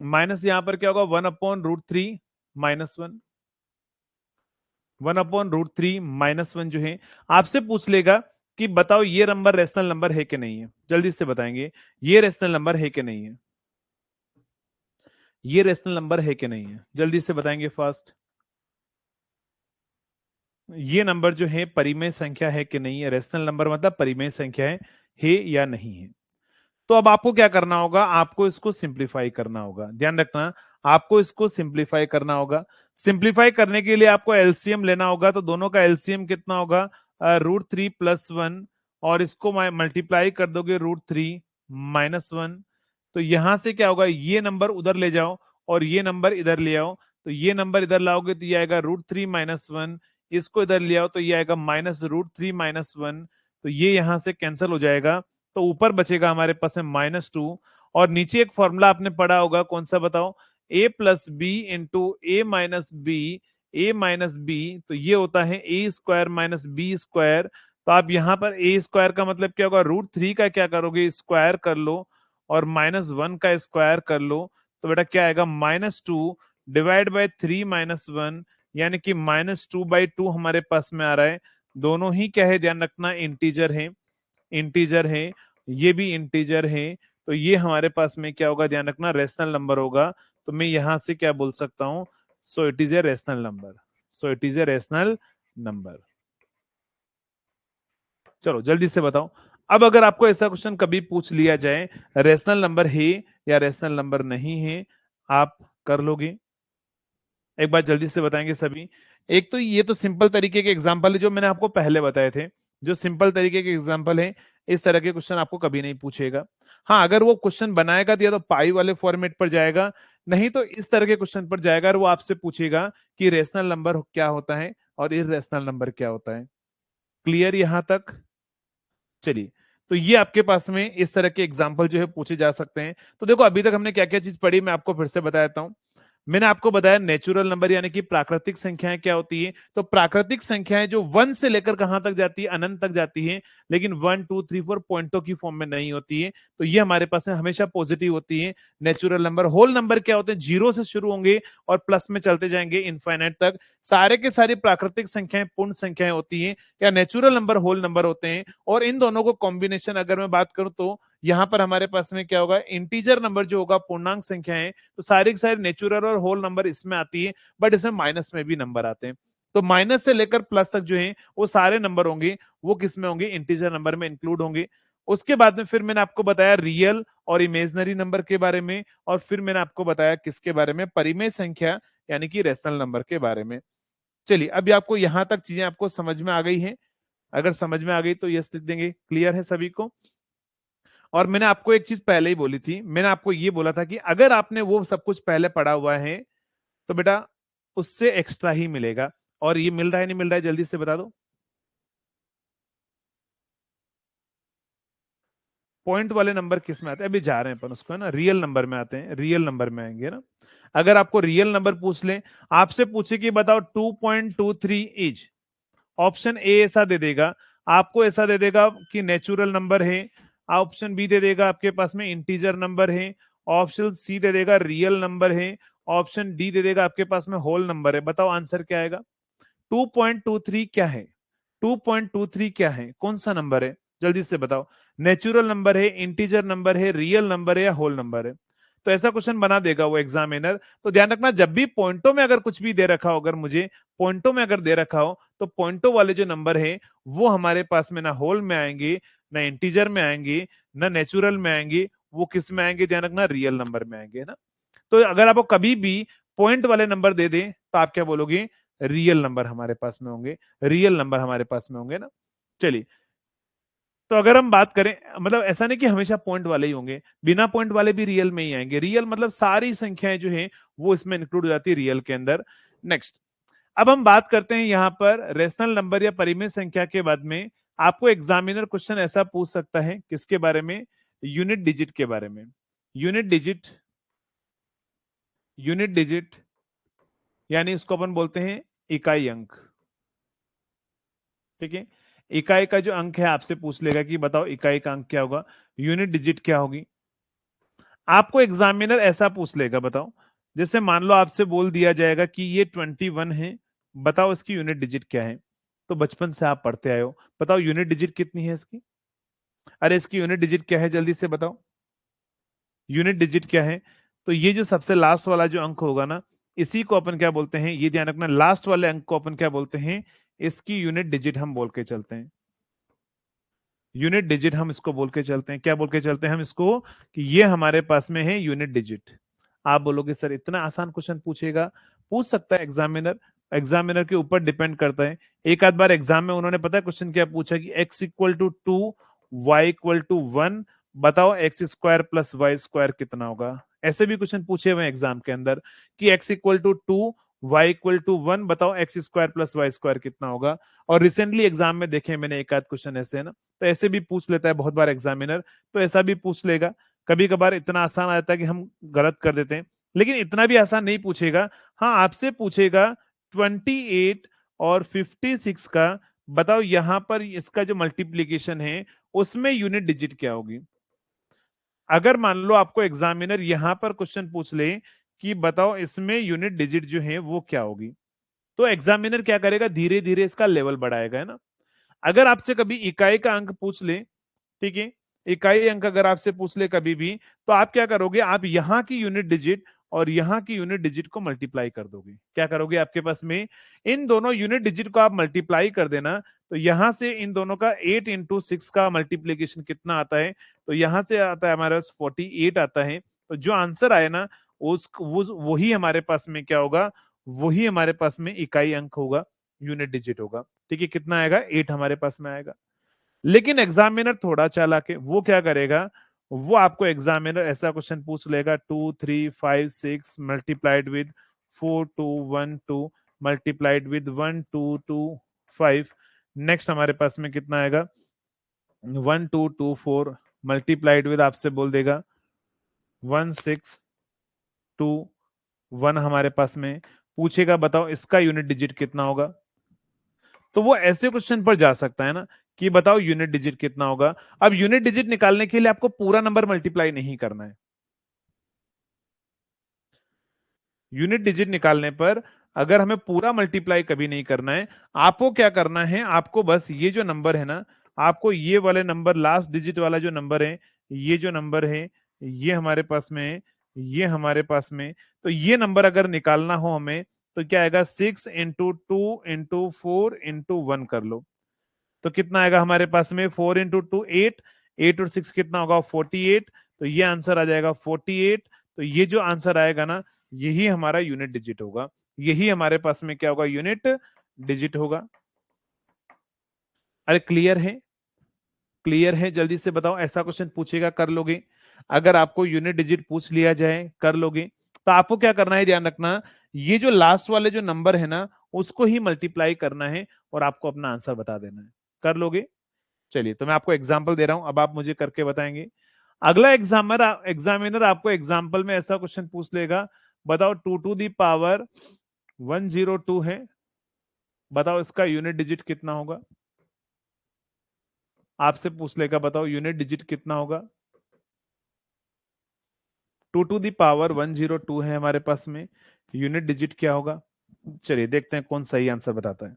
माइनस यहाँ पर क्या होगा 1/√3 -1, 1/√3 - 1 जो है आपसे पूछ लेगा कि बताओ ये नंबर रेशनल नंबर है कि नहीं है। जल्दी से बताएंगे ये रेशनल नंबर है कि नहीं है, ये रेशनल नंबर है कि नहीं है, जल्दी से बताएंगे फास्ट। ये नंबर जो है परिमेय संख्या है कि नहीं है, रेशनल नंबर मतलब परिमेय संख्या है या नहीं है। तो अब आपको क्या करना होगा, आपको इसको सिंप्लीफाई करना होगा, ध्यान रखना, आपको इसको सिंप्लीफाई करना होगा। सिंप्लीफाई करने के लिए आपको एलसीएम लेना होगा, तो दोनों का एलसीएम कितना होगा, √3 +1, और इसको मल्टीप्लाई कर दोगे √3 -1। तो यहां से क्या होगा, ये नंबर उधर ले जाओ और ये नंबर इधर ले आओ, तो ये नंबर इधर लाओगे तो ये आएगा √3 -1, इसको इधर ले आओ तो ये आएगा -√3 -1, तो ये यहां से कैंसिल हो जाएगा। तो ऊपर बचेगा हमारे पास में -2, और नीचे एक फॉर्मूला आपने पढ़ा होगा, कौन सा बताओ, a + b * a - b, तो ये होता है a² - b²। तो आप यहाँ पर a² का मतलब क्या होगा, √3 का क्या करोगे, स्क्वायर कर लो और -1 का स्क्वायर कर लो, तो बेटा क्या आएगा, -2 / 3 -1, यानी कि -2/2 हमारे पास में आ रहा है। दोनों ही क्या है, ध्यान रखना, इंटीजर है, इंटीजर है, ये भी इंटीजर है, तो ये हमारे पास में क्या होगा, ध्यान रखना, रेशनल नंबर होगा। तो मैं यहां से क्या बोल सकता हूं, so it is a rational number, so it is a rational number. चलो जल्दी से बताओ, अब अगर आपको ऐसा क्वेश्चन कभी पूछ लिया जाए, रेशनल नंबर है या रेशनल नंबर नहीं है, आप कर लोगे, एक बार जल्दी से बताएंगे सभी। एक तो ये तो सिंपल तरीके के एग्जांपल है जो मैंने आपको पहले बताए थे, जो सिंपल तरीके के एग्जांपल है, इस तरह के क्वेश्चन आपको कभी नहीं पूछेगा। हाँ, अगर वो क्वेश्चन बनाएगा दिया तो पाई वाले फॉर्मेट पर जाएगा, नहीं तो इस तरह के क्वेश्चन पर जाएगा और वो आपसे पूछेगा कि रेशनल नंबर क्या होता है और इररेशनल नंबर क्या होता है। क्लियर यहां तक? चलिए, तो ये आपके पास में इस तरह के एग्जाम्पल जो है पूछे जा सकते हैं। तो देखो अभी तक हमने क्या क्या चीज पढ़ी, मैं आपको फिर से बता देता हूं। मैंने आपको बताया नेचुरल नंबर यानी कि प्राकृतिक संख्याएं क्या होती है, तो प्राकृतिक संख्याएं जो 1 से लेकर कहां तक जाती है, अनंत तक जाती है, लेकिन 1 2 3 4 पॉइंटों की फॉर्म में नहीं होती है, तो ये हमारे पास में हमेशा पॉजिटिव होती है। नेचुरल नंबर, होल नंबर क्या होते हैं, जीरो से शुरू होंगे और प्लस में चलते जाएंगे इनफाइनाइट तक। सारे के सारी प्राकृतिक संख्याएं पूर्ण संख्याएं होती हैं, या नेचुरल नंबर होल नंबर होते हैं। और इन दोनों को कॉम्बिनेशन अगर मैं बात करूं तो यहां पर हमारे पास में क्या होगा, इंटीजर नंबर जो होगा, पूर्णांक संख्याएं, तो सारी की सारी नेचुरल और होल नंबर इसमें आती है, बट इसमें माइनस में भी नंबर आते हैं। तो माइनस से लेकर प्लस तक जो है वो सारे नंबर होंगे, वो किस में होंगे, इंटीजर नंबर में इंक्लूड होंगे। उसके बाद में फिर मैंने आपको बताया रियल और इमेजनरी नंबर के बारे में, और फिर मैंने आपको बताया किसके बारे में, परिमेय संख्या यानी कि रेशनल नंबर के बारे में। चलिए, अभी आपको यहां तक चीजें आपको समझ में आ गई हैं? अगर समझ में आ गई तो यस लिख देंगे। क्लियर है सभी को? और मैंने आपको एक चीज पहले ही बोली थी, मैंने आपको ये बोला था कि अगर आपने वो सब कुछ पहले पढ़ा हुआ है तो बेटा उससे एक्स्ट्रा ही मिलेगा। और ये मिल रहा है नहीं मिल रहा है, जल्दी से बता दो। पॉइंट वाले नंबर किस में आते हैं, अभी जा रहे हैं अपन उसको, है ना, रियल नंबर में आते हैं, रियल नंबर में आएंगे ना। अगर आपको रियल नंबर पूछ ले, आपसे पूछे कि बताओ 2.23 इज, ऑप्शन ए ऐसा दे देगा, आपको ऐसा दे देगा कि नेचुरल नंबर है, ऑप्शन बी दे देगा आपके पास में इंटीजर नंबर है, ऑप्शन सी दे देगा रियल नंबर है, ऑप्शन डी दे देगा आपके पास में होल नंबर है। बताओ आंसर क्या आएगा? 2.23 क्या है? 2.23 क्या है, कौन सा नंबर है, जल्दी से बताओ। नेचुरल नंबर है, इंटीजर नंबर है, रियल नंबर है या होल नंबर है? तो ऐसा क्वेश्चन बना देगा वो एग्जामिनर। तो ध्यान रखना, जब भी पॉइंटों में अगर कुछ भी दे रखा हो, अगर मुझे पॉइंटों में अगर दे रखा हो, तो पॉइंटों वाले जो नंबर है वो हमारे पास में ना होल में आएंगे, ना इंटीजर में आएंगे, ना नेचुरल में आएंगे, वो किस में आएंगे, ध्यान रखना, रियल नंबर में आएंगे ना। तो अगर आपको कभी भी पॉइंट वाले नंबर दे दे तो आप क्या बोलोगे, रियल नंबर हमारे पास में होंगे, रियल नंबर हमारे पास में होंगे ना। चलिए, तो अगर हम बात करें, मतलब ऐसा नहीं कि हमेशा पॉइंट वाले ही होंगे, बिना पॉइंट वाले भी रियल में ही आएंगे। रियल मतलब सारी संख्याएं जो है वो इसमें इंक्लूड हो जाती है रियल के अंदर। नेक्स्ट, अब हम बात करते हैं यहां पर रेशनल नंबर या परिमेय संख्या के बाद में आपको एग्जामिनर क्वेश्चन ऐसा पूछ सकता है, किसके बारे में, यूनिट डिजिट के बारे में। यूनिट डिजिट यूनिट डिजिट यानी इसको अपन बोलते हैं इकाई अंक। ठीक है, इकाई का जो अंक है आपसे पूछ लेगा कि बताओ इकाई का अंक क्या होगा, यूनिट डिजिट क्या होगी। आपको एग्जामिनर ऐसा पूछ लेगा, बताओ जैसे मान लो आपसे बोल दिया जाएगा कि ये 21 है, बताओ इसकी यूनिट डिजिट क्या है। तो बचपन से आप पढ़ते आए हो, बताओ यूनिट डिजिट कितनी है इसकी। अरे इसकी यूनिट डिजिट क्या है, जल्दी से बताओ यूनिट डिजिट क्या है। तो ये जो सबसे लास्ट वाला जो अंक होगा ना, इसी को अपन क्या बोलते हैं, ये ध्यान रखना, लास्ट वाले अंक को अपन क्या बोलते हैं, इसकी यूनिट डिजिट हम बोल के चलते हैं। यूनिट डिजिट हम इसको बोल के चलते हैं, क्या बोल के चलते हैं हम इसको, कि ये हमारे पास में है यूनिट डिजिट। आप बोलोगे सर इतना आसान क्वेश्चन पूछेगा, पूछ सकता है एग्जामिनर, एग्जामिनर के ऊपर डिपेंड करता है। एक आध बार एग्जाम में उन्होंने पता है क्वेश्चन क्या पूछा कि x equal to 2, y equal to 1, बताओ x square plus y square कितना होगा। ऐसे भी क्वेश्चन पूछे हुए एग्जाम के अंदर कि x equal to 2, y equal to 1, बताओ x square plus y square कितना होगा। और रिसेंटली एग्जाम में देखे मैंने एक आध क्वेश्चन ऐसे है ना, तो ऐसे भी पूछ लेता है बहुत बार एग्जामिनर, तो ऐसा भी पूछ लेगा। कभी कभार इतना आसान आ जाता है कि हम गलत कर देते हैं, लेकिन इतना भी आसान नहीं पूछेगा। हाँ आपसे पूछेगा 28 और 56 का, बताओ यहां पर इसका जो मल्टीप्लीकेशन है उसमें यूनिट डिजिट क्या होगी। अगर मान लो आपको एग्जामिनर यहां पर क्वेश्चन पूछ ले कि बताओ इसमें यूनिट डिजिट जो है वो क्या होगी, तो एग्जामिनर क्या करेगा, धीरे धीरे इसका लेवल बढ़ाएगा, है ना। अगर आपसे कभी इकाई का अंक पूछ ले, ठीक है, इकाई अंक अगर आपसे पूछ ले कभी भी, तो आप क्या करोगे, आप यहाँ की यूनिट डिजिट और यहाँ की यूनिट डिजिट को मल्टीप्लाई कर दोगे। क्या करोगे, आपके पास में इन दोनों यूनिट डिजिट को आप मल्टीप्लाई कर देना, तो यहां से इन दोनों का 8 इंटू 6 का मल्टीप्लीकेशन कितना आता है, तो यहां से आता है हमारे पास 48 आता है। तो जो आंसर आए ना, उस वही हमारे पास में क्या होगा, वही हमारे पास में इकाई अंक होगा, यूनिट डिजिट होगा। ठीक है, कितना आएगा, 8 हमारे पास में आएगा। लेकिन एग्जामिनर थोड़ा चालाक है, वो क्या करेगा, वो आपको एग्जामिनर ऐसा क्वेश्चन पूछ लेगा, 2 3 5 6 multiplied with 4 2 1 2 multiplied with 1 2 2 5, next हमारे पास में कितना आएगा, 1 2 2 4 मल्टीप्लाइड विद आपसे बोल देगा 1 6 2 1, हमारे पास में पूछेगा बताओ इसका यूनिट डिजिट कितना होगा। तो वो ऐसे क्वेश्चन पर जा सकता है ना, कि बताओ यूनिट डिजिट कितना होगा। अब यूनिट डिजिट निकालने के लिए आपको पूरा नंबर मल्टीप्लाई नहीं करना है। यूनिट डिजिट निकालने पर अगर हमें पूरा मल्टीप्लाई कभी नहीं करना है, आपको क्या करना है, आपको बस ये जो नंबर है ना, आपको ये वाले नंबर, लास्ट डिजिट वाला जो नंबर है, ये जो नंबर है, ये हमारे पास में है, ये हमारे पास में, तो ये नंबर अगर निकालना हो हमें, तो क्या आएगा, 6 इंटू 2 इंटू 4 इंटू 1 कर लो। तो कितना आएगा हमारे पास में, 4 इंटू 2 8, 8 और 6 कितना होगा, 48। तो ये आंसर आ जाएगा 48। तो ये जो आंसर आएगा ना, यही हमारा यूनिट डिजिट होगा, यही हमारे पास में क्या होगा, यूनिट डिजिट होगा। अरे क्लियर है, क्लियर है, जल्दी से बताओ, ऐसा क्वेश्चन पूछेगा कर लोगे। अगर आपको यूनिट डिजिट पूछ लिया जाए कर लोगे, तो आपको क्या करना है, ध्यान रखना, ये जो लास्ट वाले जो नंबर है ना, उसको ही मल्टीप्लाई करना है और आपको अपना आंसर बता देना है। कर लोगे। चलिए, तो मैं आपको एग्जाम्पल दे रहा हूं, अब आप मुझे करके बताएंगे। अगला एग्जामिनर आपको एग्जाम्पल में ऐसा क्वेश्चन पूछ लेगा, बताओ 2 टू दी पावर 102 है, बताओ इसका यूनिट डिजिट कितना होगा। आपसे पूछ लेगा बताओ यूनिट डिजिट कितना होगा। 2 टू दी पावर 102 है हमारे पास में, यूनिट डिजिट क्या होगा। चलिए देखते हैं कौन सही आंसर बताता है।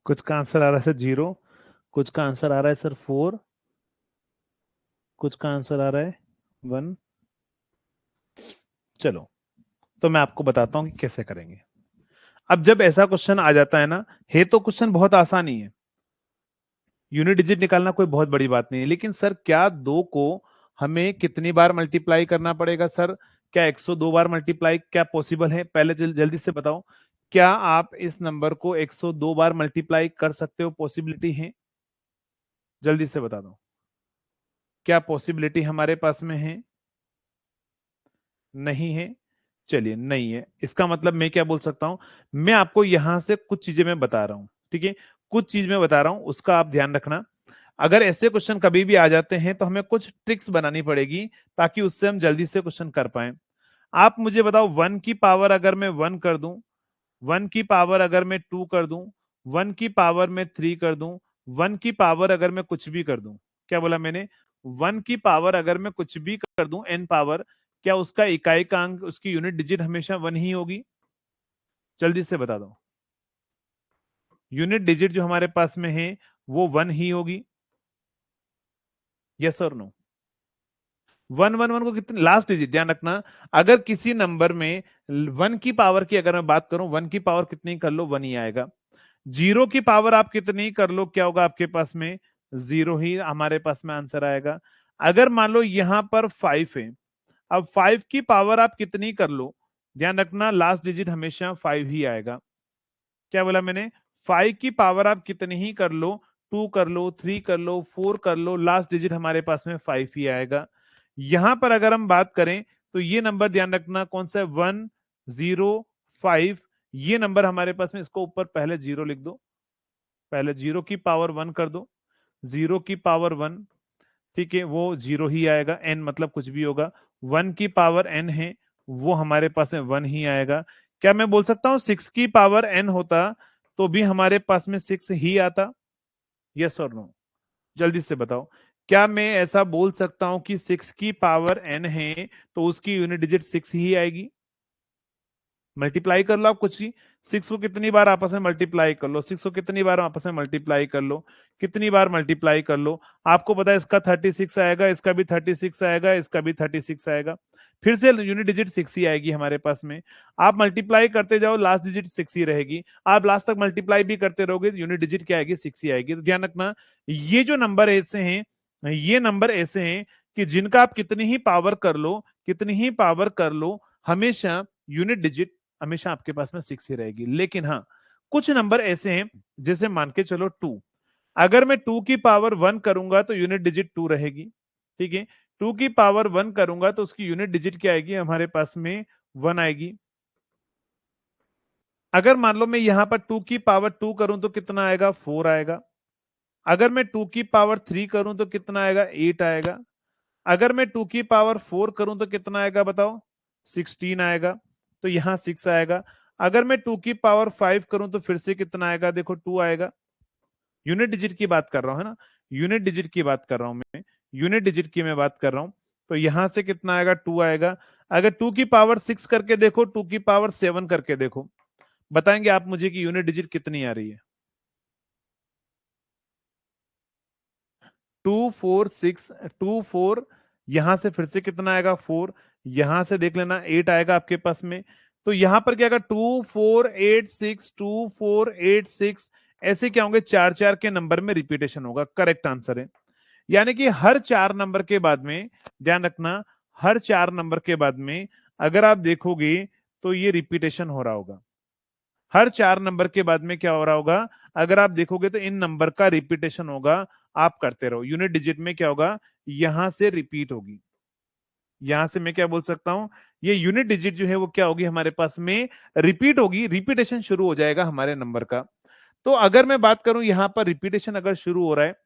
कुछ का आंसर आ रहा है सर 0, कुछ का आंसर आ रहा है सर 4, कुछ का आंसर आ रहा है 1। चलो, तो मैं आपको बताता हूं कि कैसे करेंगे। अब जब ऐसा क्वेश्चन आ जाता है ना, है तो क्वेश्चन बहुत आसान ही है, यूनिट डिजिट निकालना कोई बहुत बड़ी बात नहीं है, लेकिन सर क्या 2 को हमें कितनी बार मल्टीप्लाई करना पड़ेगा सर? क्या 102 बार मल्टीप्लाई क्या पॉसिबल है? पहले जल्दी से बताओ, क्या आप इस नंबर को 102 बार मल्टीप्लाई कर सकते हो? पॉसिबिलिटी है? जल्दी से बता दो, क्या पॉसिबिलिटी हमारे पास में है? नहीं है। चलिए, नहीं है, इसका मतलब मैं क्या बोल सकता हूं, मैं आपको यहां से कुछ चीजें मैं बता रहा हूं, ठीक है? कुछ चीज मैं बता रहा हूं, उसका आप ध्यान रखना। अगर ऐसे क्वेश्चन कभी भी आ जाते हैं तो हमें कुछ ट्रिक्स बनानी पड़ेगी, ताकि उससे हम जल्दी से क्वेश्चन कर पाए। आप मुझे बताओ, 1 की पावर अगर मैं 1 कर दूं, 1 की पावर अगर मैं 2 कर दूं, 1 की पावर में 3 कर दूं, 1 की पावर अगर मैं कुछ भी कर दूं, क्या बोला मैंने? 1 की पावर अगर मैं कुछ भी कर दूं, n पावर, क्या उसका इकाई का अंक, उसकी यूनिट डिजिट हमेशा 1 ही होगी? जल्दी से बता दो, यूनिट डिजिट जो हमारे पास में है वो 1 ही होगी? यस और नो? 1 1 1 को कितने लास्ट डिजिट ध्यान रखना, अगर किसी नंबर में 1 की पावर की अगर मैं बात करूं, 1 की पावर कितनी कर लो 1 ही आएगा। 0 की पावर आप कितनी कर लो, क्या होगा आपके पास में? 0 ही हमारे पास में आंसर आएगा। अगर मान लो यहां पर 5 है, अब 5 की पावर आप कितनी कर लो, ध्यान रखना लास्ट डिजिट हमेशा 5 ही आएगा। क्या बोला मैंने? 5 की पावर आप कितनी ही कर लो, 2 कर लो, 3 कर लो, 4 कर लो, लास्ट डिजिट हमारे पास में 5 ही आएगा। यहां पर अगर हम बात करें तो ये नंबर ध्यान रखना कौन सा है, 1 0 5, ये नंबर हमारे पास में, इसको ऊपर पहले 0 लिख दो, पहले 0 की पावर 1 कर दो, 0 की पावर 1, ठीक है, वो 0 ही आएगा, n मतलब कुछ भी होगा। 1 की पावर n है, वो हमारे पास में 1 ही आएगा। क्या मैं बोल सकता हूं 6 की पावर n होता तो भी हमारे पास में 6 ही आता? यस और नो? जल्दी से बताओ, क्या मैं ऐसा बोल सकता हूं कि 6 की पावर n है तो उसकी यूनिट डिजिट 6 ही आएगी? मल्टीप्लाई कर लो आप कुछ ही, 6 को कितनी बार आपस में मल्टीप्लाई कर लो, 6 को कितनी बार आपस में मल्टीप्लाई कर लो, कितनी बार मल्टीप्लाई कर लो, आपको पता है इसका 36 आएगा, इसका भी 36 आएगा, इसका भी 36 आएगा, फिर से यूनिट डिजिट 6 ही आएगी हमारे पास में। आप मल्टीप्लाई करते जाओ, लास्ट डिजिट 6 ही रहेगी, आप लास्ट तक मल्टीप्लाई भी करते रहोगे, यूनिट डिजिट क्या आएगी? 6 ही आएगी। तो ध्यान रखना, ये जो नंबर ऐसे हैं, ये नंबर ऐसे हैं कि जिनका आप कितनी ही पावर कर लो, कितनी ही पावर कर लो, हमेशा यूनिट डिजिट हमेशा आपके पास में 6 ही रहेगी। लेकिन हाँ, कुछ नंबर ऐसे हैं, जैसे मान के चलो 2, अगर मैं 2 की पावर 1 करूंगा तो यूनिट डिजिट 2 रहेगी, ठीक है? 2 की पावर 1 करूंगा तो उसकी यूनिट डिजिट क्या आएगी हमारे पास में? 1 आएगी। अगर मान लो मैं यहां पर 2 की पावर 2 करूं तो कितना आएगा? 4 आएगा। अगर मैं 2 की पावर 3 करूं तो कितना आएगा? 8 आएगा। अगर मैं 2 की पावर 4 करूं तो कितना आएगा बताओ? 16 आएगा। तो यहां 6 आएगा। अगर मैं 2 की पावर 5 करूं तो फिर से कितना आएगा? देखो 2 आएगा। यूनिट डिजिट की बात कर रहा हूं, है ना? यूनिट डिजिट की बात कर रहा हूं मैं, यूनिट डिजिट की मैं बात कर रहा हूं। तो यहां से कितना आएगा? 2 आएगा। अगर 2 की पावर 6 करके देखो, 2 की पावर 7 करके देखो, बताएंगे आप मुझे कि यूनिट डिजिट कितनी आ रही है? 2 4 6, 2 4, यहां से फिर से कितना आएगा? 4, यहां से देख लेना 8 आएगा आपके पास में। तो यहां पर क्या आएगा? 2 4 8 6, 2 4 8 6, ऐसे क्या होंगे? 4 4 के नंबर में रिपीटेशन होगा, करेक्ट आंसर है। यानी कि हर 4 नंबर के बाद में, ध्यान रखना, हर 4 नंबर के बाद में अगर आप देखोगे तो ये रिपीटेशन हो रहा होगा। हर 4 नंबर के बाद में क्या हो रहा होगा? अगर आप देखोगे तो इन नंबर का रिपीटेशन होगा। आप करते रहो, यूनिट डिजिट में क्या होगा? यहां से रिपीट होगी। यहां से मैं क्या बोल सकता हूं, ये यूनिट डिजिट जो है वो क्या होगी हमारे पास में? रिपीट होगी, रिपीटेशन शुरू हो जाएगा हमारे नंबर का। तो अगर मैं बात करूं यहां पर रिपीटेशन अगर शुरू हो रहा है,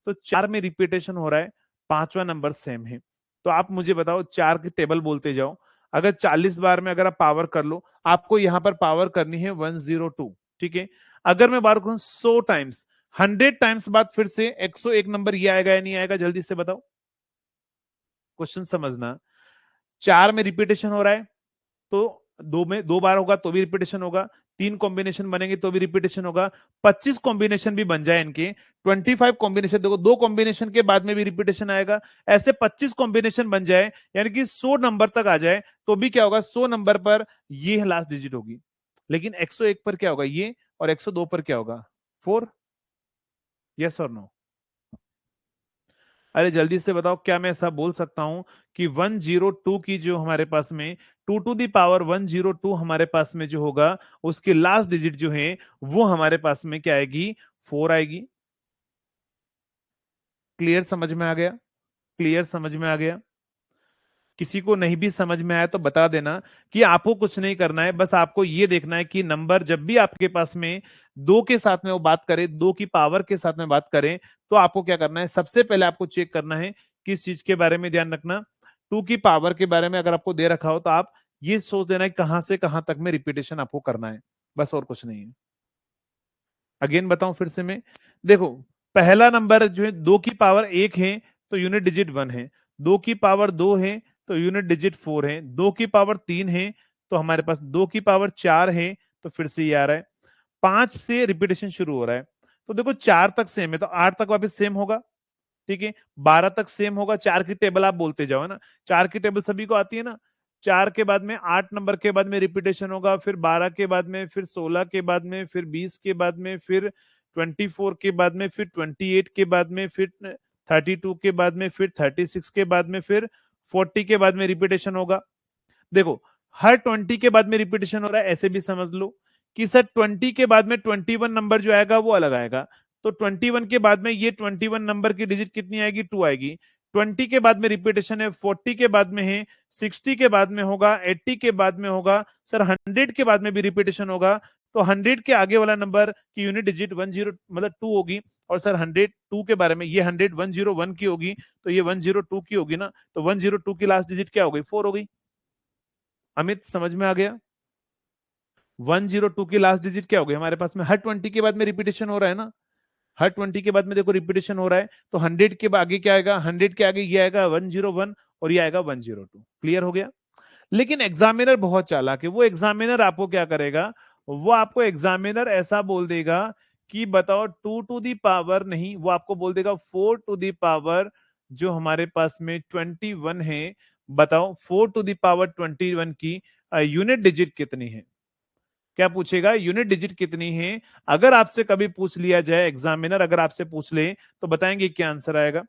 तो 4 में रिपीटेशन हो रहा है, पांचवा नंबर सेम है। तो आप मुझे बताओ, 4 की टेबल बोलते जाओ, अगर 40 बार में अगर आप पावर कर लो, आपको यहां पर पावर करनी है 102, ठीक है? अगर मैं बात करूं 100 टाइम्स, 100 टाइम्स बाद फिर से 101 नंबर ये आएगा या नहीं आएगा? जल्दी से बताओ, क्वेश्चन समझना। 4 में रिपीटेशन हो रहा है, तो दो में 2 बार होगा तो भी रिपीटेशन होगा, 3 कॉम्बिनेशन बनेंगे तो भी रिपीटेशन होगा, 25 कॉम्बिनेशन भी बन जाए इनके, 25 कॉम्बिनेशन, देखो 2 कॉम्बिनेशन के बाद में भी रिपीटेशन आएगा, ऐसे 25 कॉम्बिनेशन बन जाए, यानी कि 100 नंबर तक आ जाए, तो भी क्या होगा, 100 नंबर पर ये लास्ट डिजिट होगी। लेकिन 101 पर क्या होगा ये, और 102 पर क्या होगा 4। यस और नो? अरे जल्दी से बताओ, क्या मैं ऐसा बोल सकता हूं कि 102 की जो हमारे पास में 2 टू दी पावर 102 हमारे पास में जो होगा, उसकी लास्ट डिजिट जो है वो हमारे पास में क्या आएगी, 4 आएगी। क्लियर समझ में आ गया? क्लियर समझ में आ गया? किसी को नहीं भी समझ में आया तो बता देना कि आपको कुछ नहीं करना है, बस आपको ये देखना है कि नंबर जब भी आपके पास में दो के साथ में वो बात करे, 2 की पावर के साथ में बात करें, तो आपको क्या करना है, सबसे पहले आपको चेक करना है किस चीज के बारे में ध्यान रखना, 2 की पावर के बारे में अगर आपको दे रखा हो तो आप ये सोच देना है कहां से कहां तक में रिपीटेशन आपको करना है, बस और कुछ नहीं है। अगेन बताऊं फिर से मैं, देखो पहला नंबर जो है 2 की पावर 1 है तो यूनिट डिजिट 1 है, 2 की पावर 2 है तो यूनिट डिजिट 4 है, 2 की पावर 3 है तो हमारे पास 2 की पावर 4 है, तो फिर से ये आ रहा है, 5 से रिपीटेशन शुरू हो रहा है, तो देखो 4 तक सेम है तो 8 तक वापस सेम होगा, ठीक है, 12 तक सेम होगा, 4 की टेबल आप बोलते जाओ, है ना, 4 की टेबल सभी को आती है ना, 4 के बाद में 8 नंबर के बाद में रिपीटेशन होगा, फिर 12 के बाद में, फिर 16 के बाद में, फिर 20 के बाद में, फिर 24 के बाद में, फिर 28 के बाद में, फिर 32 के बाद में, फिर 36 के बाद में, फिर 40 के बाद में रिपीटेशन होगा। देखो हर 20 के बाद में रिपीटेशन हो रहा है, ऐसे भी समझ लो कि सर 20 के बाद में 21 नंबर जो आएगा वो अलग आएगा, तो 21 के बाद में ये 21 नंबर की डिजिट कितनी आएगी, 2 आएगी, 20 के बाद में रिपीटेशन है, 40 के बाद में है, 60 के बाद में होगा, 80 के बाद में होगा, सर 100 के बाद में भी रिपीटेशन होगा, तो 100 के आगे वाला नंबर की यूनिट डिजिट 10 मतलब 2 होगी, और सर 102 के बारे में, ये 101 की होगी तो ये 102 की होगी ना, तो 102 की लास्ट डिजिट क्या हो गई, 4 हो गई। अमित समझ में आ गया? 102 की लास्ट डिजिट क्या हो गई हमारे पास में, हर 20 के बाद में रिपीटेशन हो रहा है ना, हर 20 के बाद में देखो रिपीटेशन हो रहा है, तो 100 के आगे क्या आएगा, 100 के आगे ये आएगा 101 और ये आएगा 102। क्लियर हो गया? लेकिन एग्जामिनर बहुत चालाक है, वो एग्जामिनर आपको क्या करेगा, वो आपको एग्जामिनर ऐसा बोल देगा कि बताओ 2 टू दी पावर नहीं, वो आपको बोल देगा 4 टू दी पावर जो हमारे पास में 21 है, बताओ 4 टू दी पावर 21 की यूनिट डिजिट कितनी है, क्या पूछेगा, यूनिट डिजिट कितनी है। अगर आपसे कभी पूछ लिया जाए, एग्जामिनर अगर आपसे पूछ ले तो बताएंगे क्या आंसर आएगा,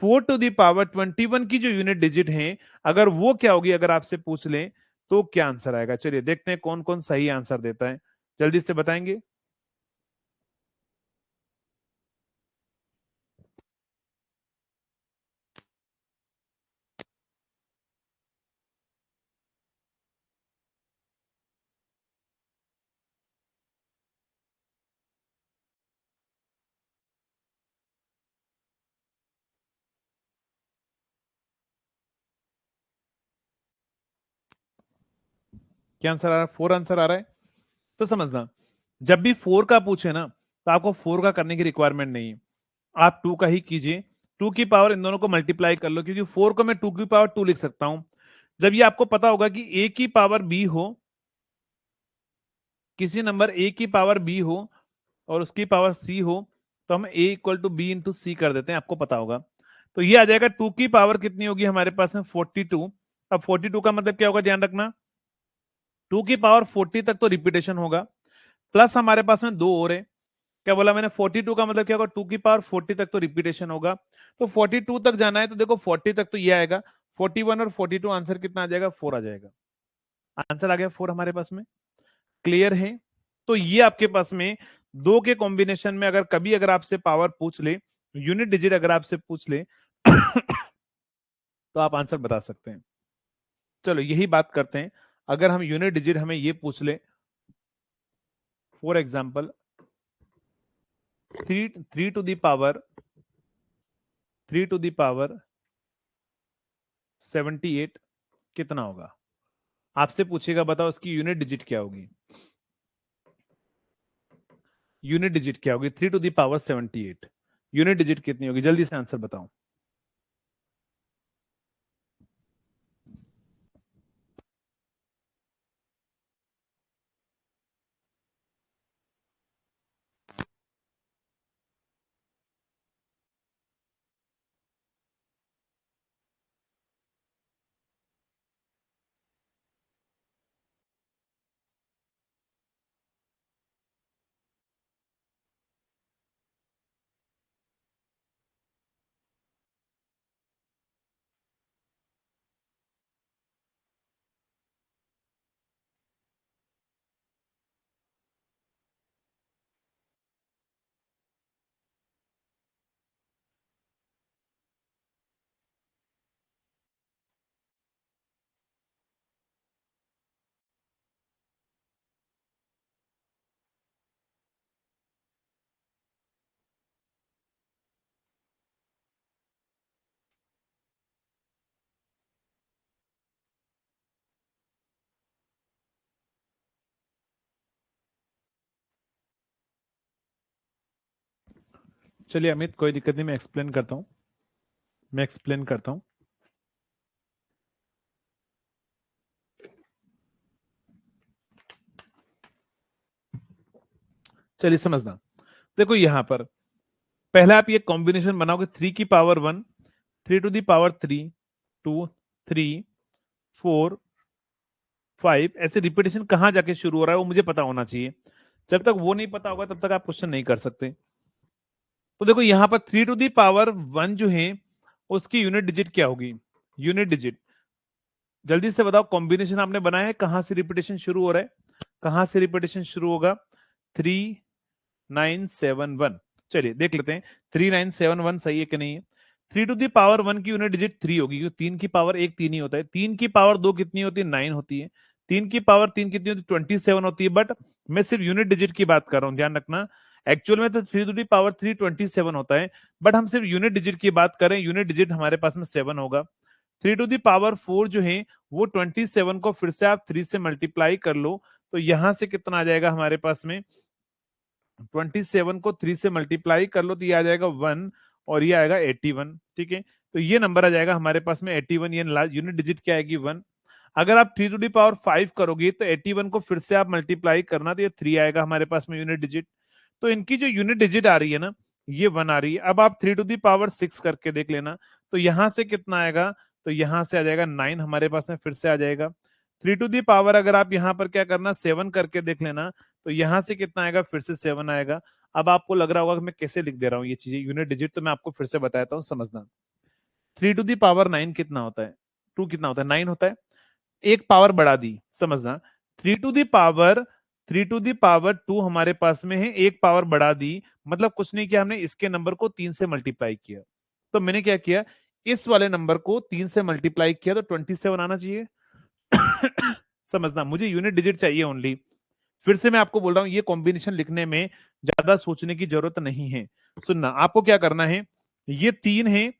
4 टू दी पावर 21 की जो यूनिट डिजिट है, अगर वो क्या होगी, अगर आपसे पूछ ले तो क्या आंसर आएगा। चलिए देखते हैं कौन कौन सही आंसर देता है, जल्दी से बताएंगे। क्या आंसर आ रहा है, 4 आंसर आ रहा है। तो समझना, जब भी 4 का पूछे ना तो आपको 4 का करने की रिक्वायरमेंट नहीं है, आप 2 का ही कीजिए, 2 की पावर इन दोनों को मल्टीप्लाई कर लो, क्योंकि 4 को मैं 2 की पावर 2 लिख सकता हूं। जब ये आपको पता होगा कि a की पावर b हो, किसी नंबर a की पावर b हो और उसकी पावर c हो, तो हम a equal to B into C कर देते हैं, आपको पता होगा। तो ये आ जाएगा 2 की पावर कितनी होगी हमारे पास में 42। अब 42 का मतलब क्या होगा, ध्यान रखना, 2 की पावर 40 तक तो रिपीटेशन होगा, प्लस हमारे पास में दो और है, क्या बोला मैंने, 42 का मतलब क्या होगा, 2 की पावर 40 तक तो रिपीटेशन होगा, तो 42 तक जाना है तो देखो 40 तक तो ये आएगा, 41 और 42 आंसर कितना आ जाएगा, 4 आ जाएगा। आंसर आ गया 4 हमारे पास में। क्लियर है? तो ये आपके पास में दो के कॉम्बिनेशन में अगर कभी अगर आपसे पावर पूछ ले, यूनिट डिजिट अगर आपसे पूछ ले तो आप आंसर बता सकते हैं। चलो यही बात करते हैं, अगर हम यूनिट डिजिट हमें ये पूछ ले, for example 3 to the power 78 कितना होगा, आपसे पूछेगा बताओ इसकी यूनिट डिजिट क्या होगी, यूनिट डिजिट क्या होगी 3 to the power 78, unit digit कितनी होगी, जल्दी से आंसर बताओ। चलिए अमित, कोई दिक्कत नहीं, मैं एक्सप्लेन करता हूँ। चलिए समझना। देखो यहां पर पहले आप ये कॉम्बिनेशन बनाओगे, 3 की पावर 1, 3 टू दी पावर 3, 2, 3, 4, 5, ऐसे रिपीटेशन कहाँ जाके शुरू हो रहा है वो मुझे पता होना चाहिए। जब तक वो नहीं पता होगा तब तक आप क्वेश्चन नहीं कर सकते। तो देखो यहाँ पर 3 टू दी पावर 1 जो है उसकी यूनिट डिजिट क्या होगी? यूनिट डिजिट जल्दी से बताओ। कॉम्बिनेशन आपने बनाया है, कहां से रिपीटेशन शुरू हो रहा है? कहां से रिपीटेशन शुरू होगा? 3971। चलिए देख लेते हैं 3971 सही है कि नहीं है। 3 टू दी पावर 1 की यूनिट डिजिट 3 होगी, क्योंकि 3 की पावर 1 3 ही होता है। 3 की पावर 2 कितनी होती है? 9 होती है। 3 की पावर 3 कितनी होती है? 27 होती है। बट मैं सिर्फ यूनिट डिजिट की बात कर रहा हूं, ध्यान रखना। एक्चुअल में तो 3 टू दी पावर 3 27 होता है, बट हम सिर्फ यूनिट डिजिट की बात करें। यूनिट डिजिट हमारे पास में 7 होगा। 3 टू दी पावर 4 जो है वो 27 को फिर से आप 3 से मल्टीप्लाई कर लो, तो यहां से कितना आ जाएगा हमारे पास में? 27 को 3 से मल्टीप्लाई कर लो तो ये आ जाएगा 1, और ये आएगा 81। ठीक है, तो ये नंबर आ जाएगा हमारे पास में 81। ये यूनिट डिजिट क्या आएगी? 1। अगर आप 3 टू दी पावर 5 करोगे तो 81 को फिर से आप मल्टीप्लाई करना, तो ये 3 आएगा हमारे पास में यूनिट डिजिट। तो इनकी जो यूनिट डिजिट आ रही है ना, ये 1 आ रही है। अब आप 3 टू दी पावर 6 करके देख लेना, तो यहां से कितना आएगा? तो यहां से आ जाएगा 9 हमारे पास में फिर से आ जाएगा। 3 टू दी पावर अगर आप यहाँ पर क्या करना, 7 करके देख लेना, तो यहां से कितना आएगा? फिर से 7 आएगा। अब आपको लग रहा होगा कि मैं कैसे लिख दे रहा हूँ ये चीजें यूनिट डिजिट, तो मैं आपको फिर से बताता हूँ, समझना। 3 टू दी पावर 9 कितना होता है? 2 कितना होता है? 9 होता है। एक पावर बढ़ा दी, समझना। 3 टू दी पावर 2 हमारे पास में है, एक पावर बढ़ा दी, मतलब कुछ नहीं किया हमने, इसके नंबर को 3 से मल्टीप्लाई किया। तो मैंने क्या किया, इस वाले नंबर को 3 से मल्टीप्लाई किया, तो 27 आना चाहिए। समझना, मुझे यूनिट डिजिट चाहिए ओनली। फिर से मैं आपको बोल रहा हूं, ये कॉम्बिनेशन लिखने में ज्यादा सोचने की जरूरत नहीं है। सुनना, आपको क्या करना है, ये 3 है,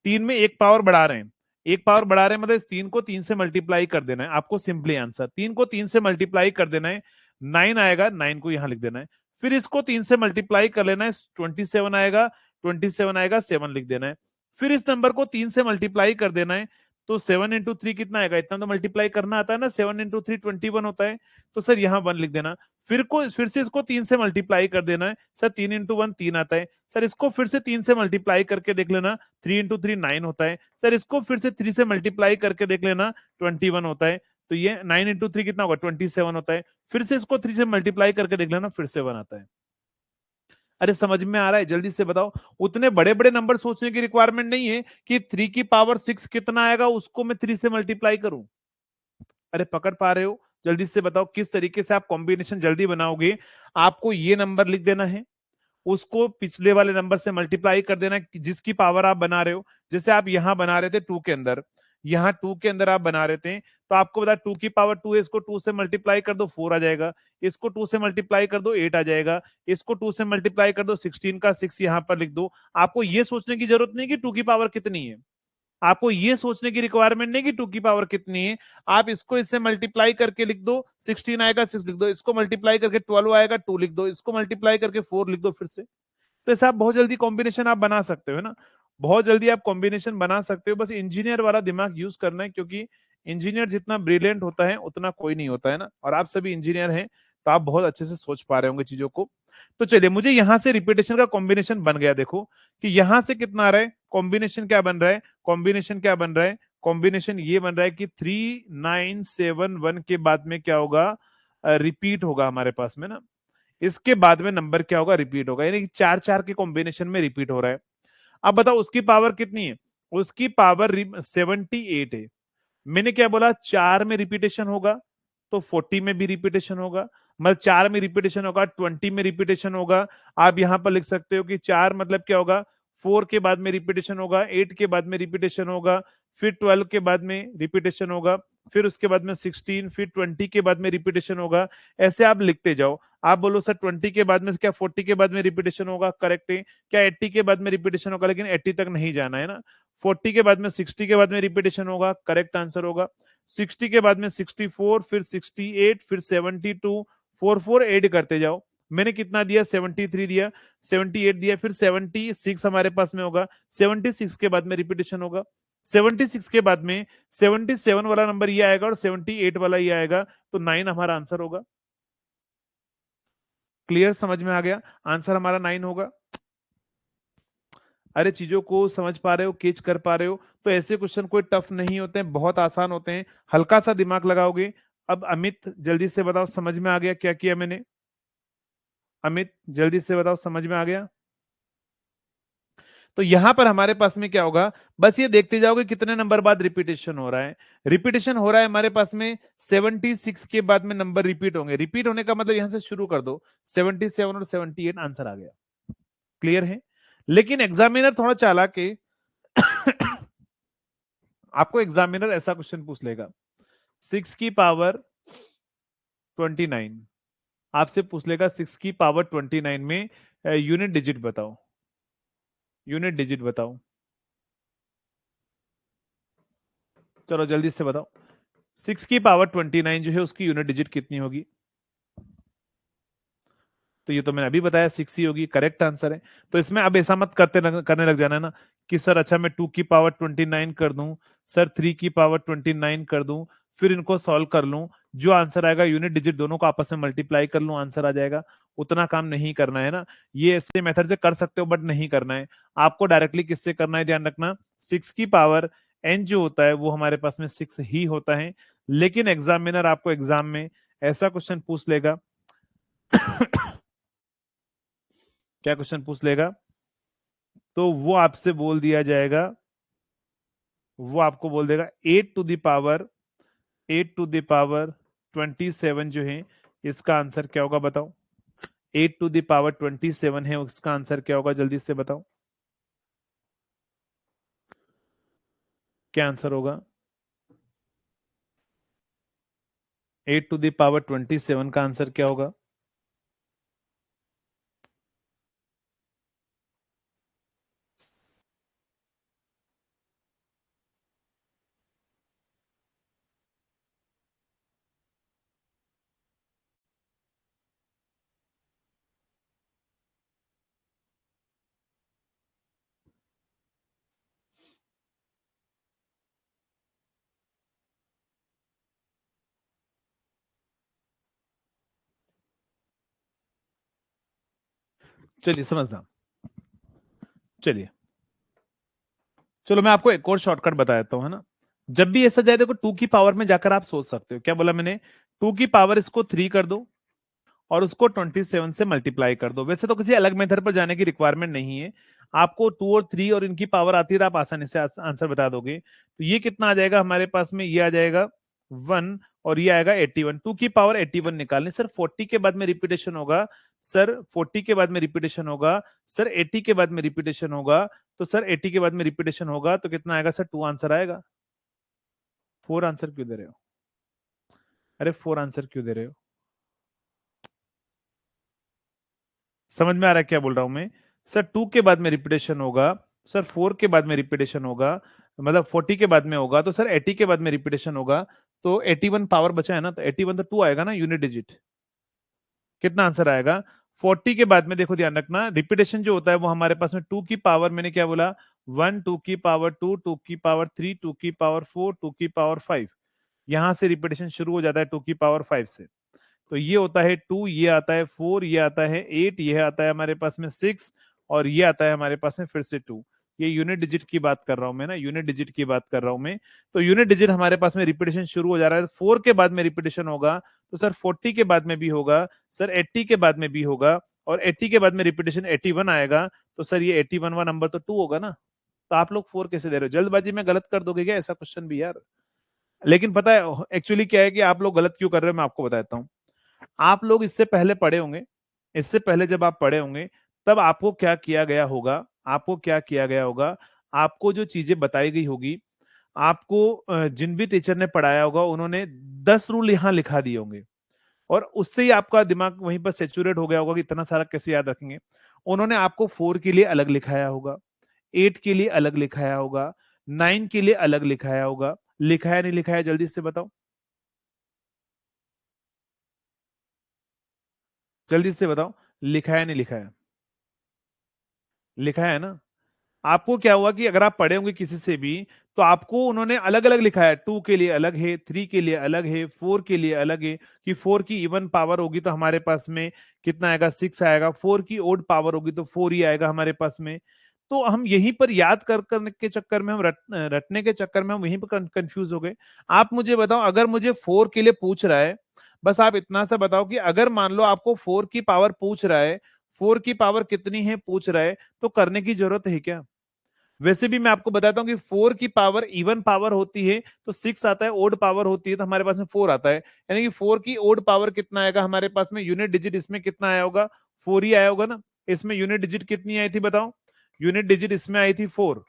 3 में एक पावर बढ़ा रहे हैं, एक पावर बढ़ा रहे हैं, मतलब इस 3 को 3 से मल्टीप्लाई कर देना है आपको। सिंपली आंसर, 3 को 3 से मल्टीप्लाई कर देना है, 9 आएगा, 9 को यहां लिख देना है। फिर इसको 3 से मल्टीप्लाई कर लेना है, 27 आएगा, 27 आएगा, 7 लिख देना है। फिर इस नंबर को 3 से मल्टीप्लाई कर देना है, तो 7 इंटू 3 कितना आएगा? इतना तो मल्टीप्लाई करना आता है ना, 7 इंटू 3 21 होता है। तो सर यहाँ 1 लिख देना। फिर से इसको 3 से मल्टीप्लाई कर देना है। सर 3 इंटू 1 3 आता है। सर इसको फिर से 3 से मल्टीप्लाई करके देख लेना, 3 इंटू 3 9 होता है। सर इसको फिर से 3 से मल्टीप्लाई करके देख लेना, 21 होता है। तो ये 9 इंटू 3 कितना होगा? 27 होता है। फिर से इसको 3 से मल्टीप्लाई करके देख लेना, फिर से 1 आता है। अरे समझ में आ रहा है? जल्दी से बताओ। उतने बड़े बड़े नंबर सोचने की रिक्वायरमेंट नहीं है कि 3 की पावर 6 कितना आएगा उसको मैं 3 से मल्टीप्लाई करूं। अरे पकड़ पा रहे हो? जल्दी से बताओ किस तरीके से आप कॉम्बिनेशन जल्दी बनाओगे। आपको ये नंबर लिख देना है, उसको पिछले वाले नंबर से मल्टीप्लाई कर देना जिसकी पावर आप बना रहे हो। जैसे आप यहां बना रहे थे 2 के अंदर, यहाँ 2 के अंदर आप बना रहे थे, तो आपको बता 2 की पावर 2 है, इसको 2 से मल्टीप्लाई कर दो 4 आ जाएगा। इसको 2 से मल्टीप्लाई कर दो 8 आ जाएगा। इसको 2 से मल्टीप्लाई कर दो 16 का 6 यहाँ पर लिख दो। आपको ये सोचने की जरूरत नहीं कि 2 की पावर कितनी है। आपको ये सोचने की रिक्वायरमेंट नहीं कि 2 की पावर कितनी है। आप इसको इससे मल्टीप्लाई करके लिख दो, 16 आएगा 6 लिख दो, इसको मल्टीप्लाई करके 12 आएगा 2 लिख दो, इसको मल्टीप्लाई करके 4 लिख दो फिर से। तो ऐसा आप बहुत जल्दी कॉम्बिनेशन आप बना सकते हो ना, बहुत जल्दी आप कॉम्बिनेशन बना सकते हो। बस इंजीनियर वाला दिमाग यूज करना है, क्योंकि इंजीनियर जितना ब्रिलियंट होता है उतना कोई नहीं होता है ना। और आप सभी इंजीनियर हैं, तो आप बहुत अच्छे से सोच पा रहे होंगे चीजों को। तो चलिए, मुझे यहां से रिपीटेशन का कॉम्बिनेशन बन गया। देखो कि यहां से कितना आ रहा है, कॉम्बिनेशन क्या बन रहा है, कॉम्बिनेशन क्या बन रहा है, कॉम्बिनेशन ये बन रहा है कि 3971 के बाद में क्या होगा? रिपीट होगा हमारे पास में ना। इसके बाद में नंबर क्या होगा? रिपीट होगा, यानी कि 4 4 के कॉम्बिनेशन में रिपीट हो रहा है। अब बताओ उसकी पावर कितनी है? उसकी पावर 78 है। मैंने क्या बोला? 4 में रिपीटेशन होगा तो 40 में भी रिपीटेशन होगा, मतलब 4 में रिपीटेशन होगा 20 में रिपीटेशन होगा। आप यहां पर लिख सकते हो कि 4 मतलब क्या होगा? 4 के बाद में रिपीटेशन होगा, 8 के बाद में रिपीटेशन होगा, फिर 12 के बाद में रिपीटेशन होगा, फिर उसके बाद में 16, फिर 20 के बाद में रिपीटेशन होगा। ऐसे आप लिखते जाओ। आप बोलो सर 20 के बाद में क्या 40 के बाद में रिपीटेशन होगा? करेक्ट है। क्या 80 के बाद में रिपीटेशन होगा? लेकिन 80 तक नहीं जाना है ना। 40 के बाद में 60 के बाद में रिपीटेशन होगा, करेक्ट आंसर होगा। 60 के बाद में 64, फिर 68, फिर 72, 4 4 ऐड करते जाओ। मैंने कितना दिया, 73 दिया, 78 दिया, फिर 76 हमारे पास में होगा, 76 के बाद में रिपीटेशन होगा, 76 के बाद में 77 वाला नंबर ये आएगा और 78 वाला ये आएगा, तो 9 हमारा आंसर होगा। क्लियर, समझ में आ गया, आंसर हमारा 9 होगा। अरे चीजों को समझ पा रहे हो, कैच कर पा रहे हो, तो ऐसे क्वेश्चन कोई टफ नहीं होते हैं, बहुत आसान होते हैं, हल्का सा दिमाग लगाओगे। अब अमित जल्दी से बताओ, समझ में आ गया क्या किया मैंने? अमित जल्दी से बताओ, समझ में आ गया? तो यहां पर हमारे पास में क्या होगा, बस ये देखते जाओगे कितने नंबर बाद रिपीटेशन हो रहा है। रिपीटेशन हो रहा है हमारे पास में 76 के बाद में नंबर रिपीट होंगे, रिपीट होने का मतलब यहां से शुरू कर दो, 77 और 78 आंसर आ गया। क्लियर है? लेकिन एग्जामिनर थोड़ा चालाक है आपको एग्जामिनर ऐसा क्वेश्चन पूछ लेगा, 6 की पावर 29 आपसे पूछ लेगा, 6 की पावर 29 में यूनिट डिजिट बताओ, यूनिट डिजिट बताओ, चलो जल्दी से बताओ, 6 की पावर 29 जो है उसकी यूनिट डिजिट कितनी होगी? तो ये तो मैंने अभी बताया 6 ही होगी, करेक्ट आंसर है। तो इसमें अब ऐसा मत करने लग जाना ना कि सर अच्छा मैं 2 की पावर 29 कर दूं, सर 3 की पावर 29 कर दूं, फिर इनको सॉल्व कर लूं, जो आंसर आएगा यूनिट डिजिट दोनों को आपस में मल्टीप्लाई कर लूं आंसर आ जाएगा। उतना काम नहीं करना है ना, ये ऐसे मेथड से कर सकते हो बट नहीं करना है। आपको डायरेक्टली किससे करना है, ध्यान रखना, 6 की पावर n जो होता है वो हमारे पास में 6 ही होता है। लेकिन एग्जामिनर आपको एग्जाम में ऐसा क्वेश्चन पूछ लेगा क्या क्वेश्चन पूछ लेगा, तो वो आपसे बोल दिया जाएगा, वो आपको बोल देगा 8 टू द पावर 27 जो है इसका आंसर क्या होगा बताओ, 8 टू द पावर 27 है उसका आंसर क्या होगा, जल्दी से बताओ क्या आंसर होगा? 8 टू द पावर 27 का आंसर क्या होगा? चलिए समझना, चलिए चलो मैं आपको एक और शॉर्टकट बता देता हूँ, है ना। जब भी ऐसा जाए देखो 2 की पावर में जाकर आप सोच सकते हो, क्या बोला मैंने, 2 की पावर इसको 3 कर दो और उसको 27 से मल्टीप्लाई कर दो। वैसे तो किसी अलग मेथड पर जाने की रिक्वायरमेंट नहीं है, आपको 2 और 3 और इनकी पावर आती है तो आप आसानी से आंसर बता दोगे। तो ये कितना आ जाएगा हमारे पास में, ये आ जाएगा 1 और ये आएगा 81, 2 की पावर 81 निकालने, सर 40 के बाद में रिपीटेशन होगा, सर 40 के बाद में रिपीटेशन होगा, सर 80 के बाद में रिपीटेशन होगा, तो सर 80 के बाद में रिपीटेशन होगा तो कितना आएगा सर, 2 आंसर आएगा। 4 आंसर क्यों दे रहे हो? अरे 4 आंसर क्यों दे रहे हो? समझ में आ रहा है क्या बोल रहा हूं मैं? सर 2 के बाद में रिपीटेशन होगा, सर 4 के बाद में रिपीटेशन होगा, मतलब 40 के बाद में होगा, तो सर 80 के बाद में रिपीटेशन होगा, तो 81 पावर बचा है ना, तो 81 तो 2 आएगा ना यूनिट डिजिट। कितना आंसर आएगा? 40 के बाद में देखो ध्यान रखना, रिपीटेशन जो होता है वो हमारे पास में 2 की पावर, मैंने क्या बोला, 1, 2 की पावर 2, 2 की पावर 3, 2 की पावर 4, 2 की पावर 5, यहां से रिपीटेशन शुरू हो जाता है 2 की पावर 5 से। तो ये होता है 2, ये आता है 4, ये आता है 8, ये आता है हमारे पास में 6 और ये आता है हमारे पास में फिर से 2। ये यूनिट डिजिट की बात कर रहा हूं मैं ना, यूनिट डिजिट की बात कर रहा हूं मैं। तो यूनिट डिजिट हमारे पास में रिपीटेशन शुरू हो जा रहा है, 4 के बाद में रिपीटेशन होगा, तो सर 40 के बाद में भी होगा, सर 80 के बाद में भी होगा, और 80 के बाद में रिपीटेशन 81 आएगा, तो सर ये 81वां नंबर तो 2 होगा ना। तो आप लोग 4 कैसे दे रहे हो, जल्दबाजी में गलत कर दोगे क्या ऐसा क्वेश्चन भी यार? लेकिन पता है एक्चुअली क्या है कि आप लोग गलत क्यों कर रहे हो, मैं आपको बताता हूँ। आप लोग इससे पहले पढ़े होंगे, इससे पहले जब आप पढ़े होंगे तब आपको क्या किया गया होगा, आपको क्या किया गया होगा, आपको जो चीजें बताई गई होगी, आपको जिन भी टीचर ने पढ़ाया होगा उन्होंने 10 रूल यहां लिखा दिए होंगे, और उससे ही आपका दिमाग वहीं पर सेचुरेट हो गया होगा कि इतना सारा कैसे याद रखेंगे। उन्होंने आपको 4 के लिए अलग लिखाया होगा, 8 के लिए अलग लिखाया होगा, 9 के लिए अलग लिखाया होगा, लिखाया नहीं लिखाया जल्दी से बताओ। जल्दी से बताओ, लिखा है नहीं लिखा है? लिखा है ना? आपको क्या हुआ कि अगर आप पढ़े होंगे किसी से भी, तो आपको उन्होंने अलग अलग लिखा है, 2 के लिए अलग है, 3 के लिए अलग है, 4 के लिए अलग है, कि 4 की इवन पावर होगी तो हमारे पास में कितना आएगा, 6 आएगा, 4 की ओड पावर होगी तो 4 ही आएगा हमारे पास में। तो हम यहीं पर याद कर करने के चक्कर में, हम रटने के चक्कर में हम वहीं पर कंफ्यूज हो गए। आप मुझे बताओ, अगर मुझे 4 के लिए पूछ रहा है, बस आप इतना सा बताओ कि अगर मान लो आपको 4 की पावर पूछ रहा है, 4 की पावर कितनी है पूछ रहा है, तो करने की जरूरत है क्या? वैसे भी मैं आपको बताता हूँ कि 4 की पावर इवन पावर होती है तो 6 आता है, ओड पावर होती है तो हमारे पास में 4 आता है, यानी कि 4 की ओड पावर कितना आएगा हमारे पास में, यूनिट डिजिट इसमें कितना आया होगा, 4 ही आया होगा ना। इसमें यूनिट डिजिट कितनी आई थी बताओ? यूनिट डिजिट इसमें आई थी 4।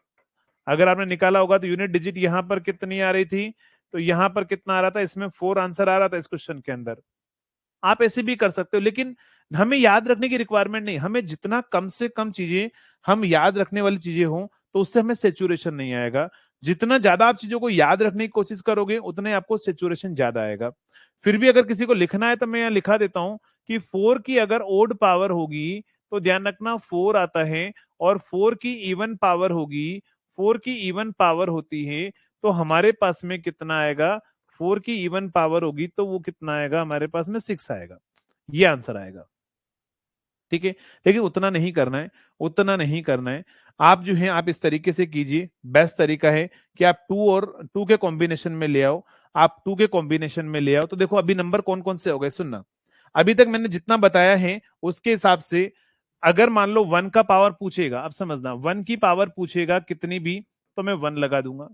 अगर आपने निकाला होगा तो यूनिट डिजिट यहाँ पर कितनी आ रही थी, तो यहाँ पर कितना आ रहा था, इसमें 4 आंसर आ रहा था इस क्वेश्चन के अंदर। आप ऐसे भी कर सकते हो, लेकिन हमें याद रखने की रिक्वायरमेंट नहीं, हमें जितना कम से कम चीजें हम याद रखने वाली चीजें हो, तो उससे हमें सेचुरेशन नहीं आएगा। जितना ज्यादा आप चीजों को याद रखने की कोशिश करोगे उतने आपको सेचुरेशन ज्यादा आएगा। फिर भी अगर किसी को लिखना है तो मैं यहाँ लिखा देता हूं कि 4 की अगर ओड पावर होगी तो ध्यान रखना 4 आता है, और 4 की इवन पावर होगी, 4 की इवन पावर होती है तो हमारे पास में कितना आएगा, 4 की इवन पावर होगी तो वो कितना आएगा हमारे पास में, 6 आएगा। ये आंसर आएगा। ठीक है, लेकिन उतना नहीं करना है, उतना नहीं करना है। आप जो है आप इस तरीके से कीजिए, बेस्ट तरीका है कि आप 2 और 2 के कॉम्बिनेशन में ले आओ। आप 2 के कॉम्बिनेशन में ले आओ तो देखो अभी नंबर कौन कौन से हो गए, सुनना। अभी तक मैंने जितना बताया है उसके हिसाब से, अगर मान लो 1 का पावर पूछेगा, अब समझना, 1 की पावर पूछेगा कितनी भी, तो मैं 1 लगा दूंगा।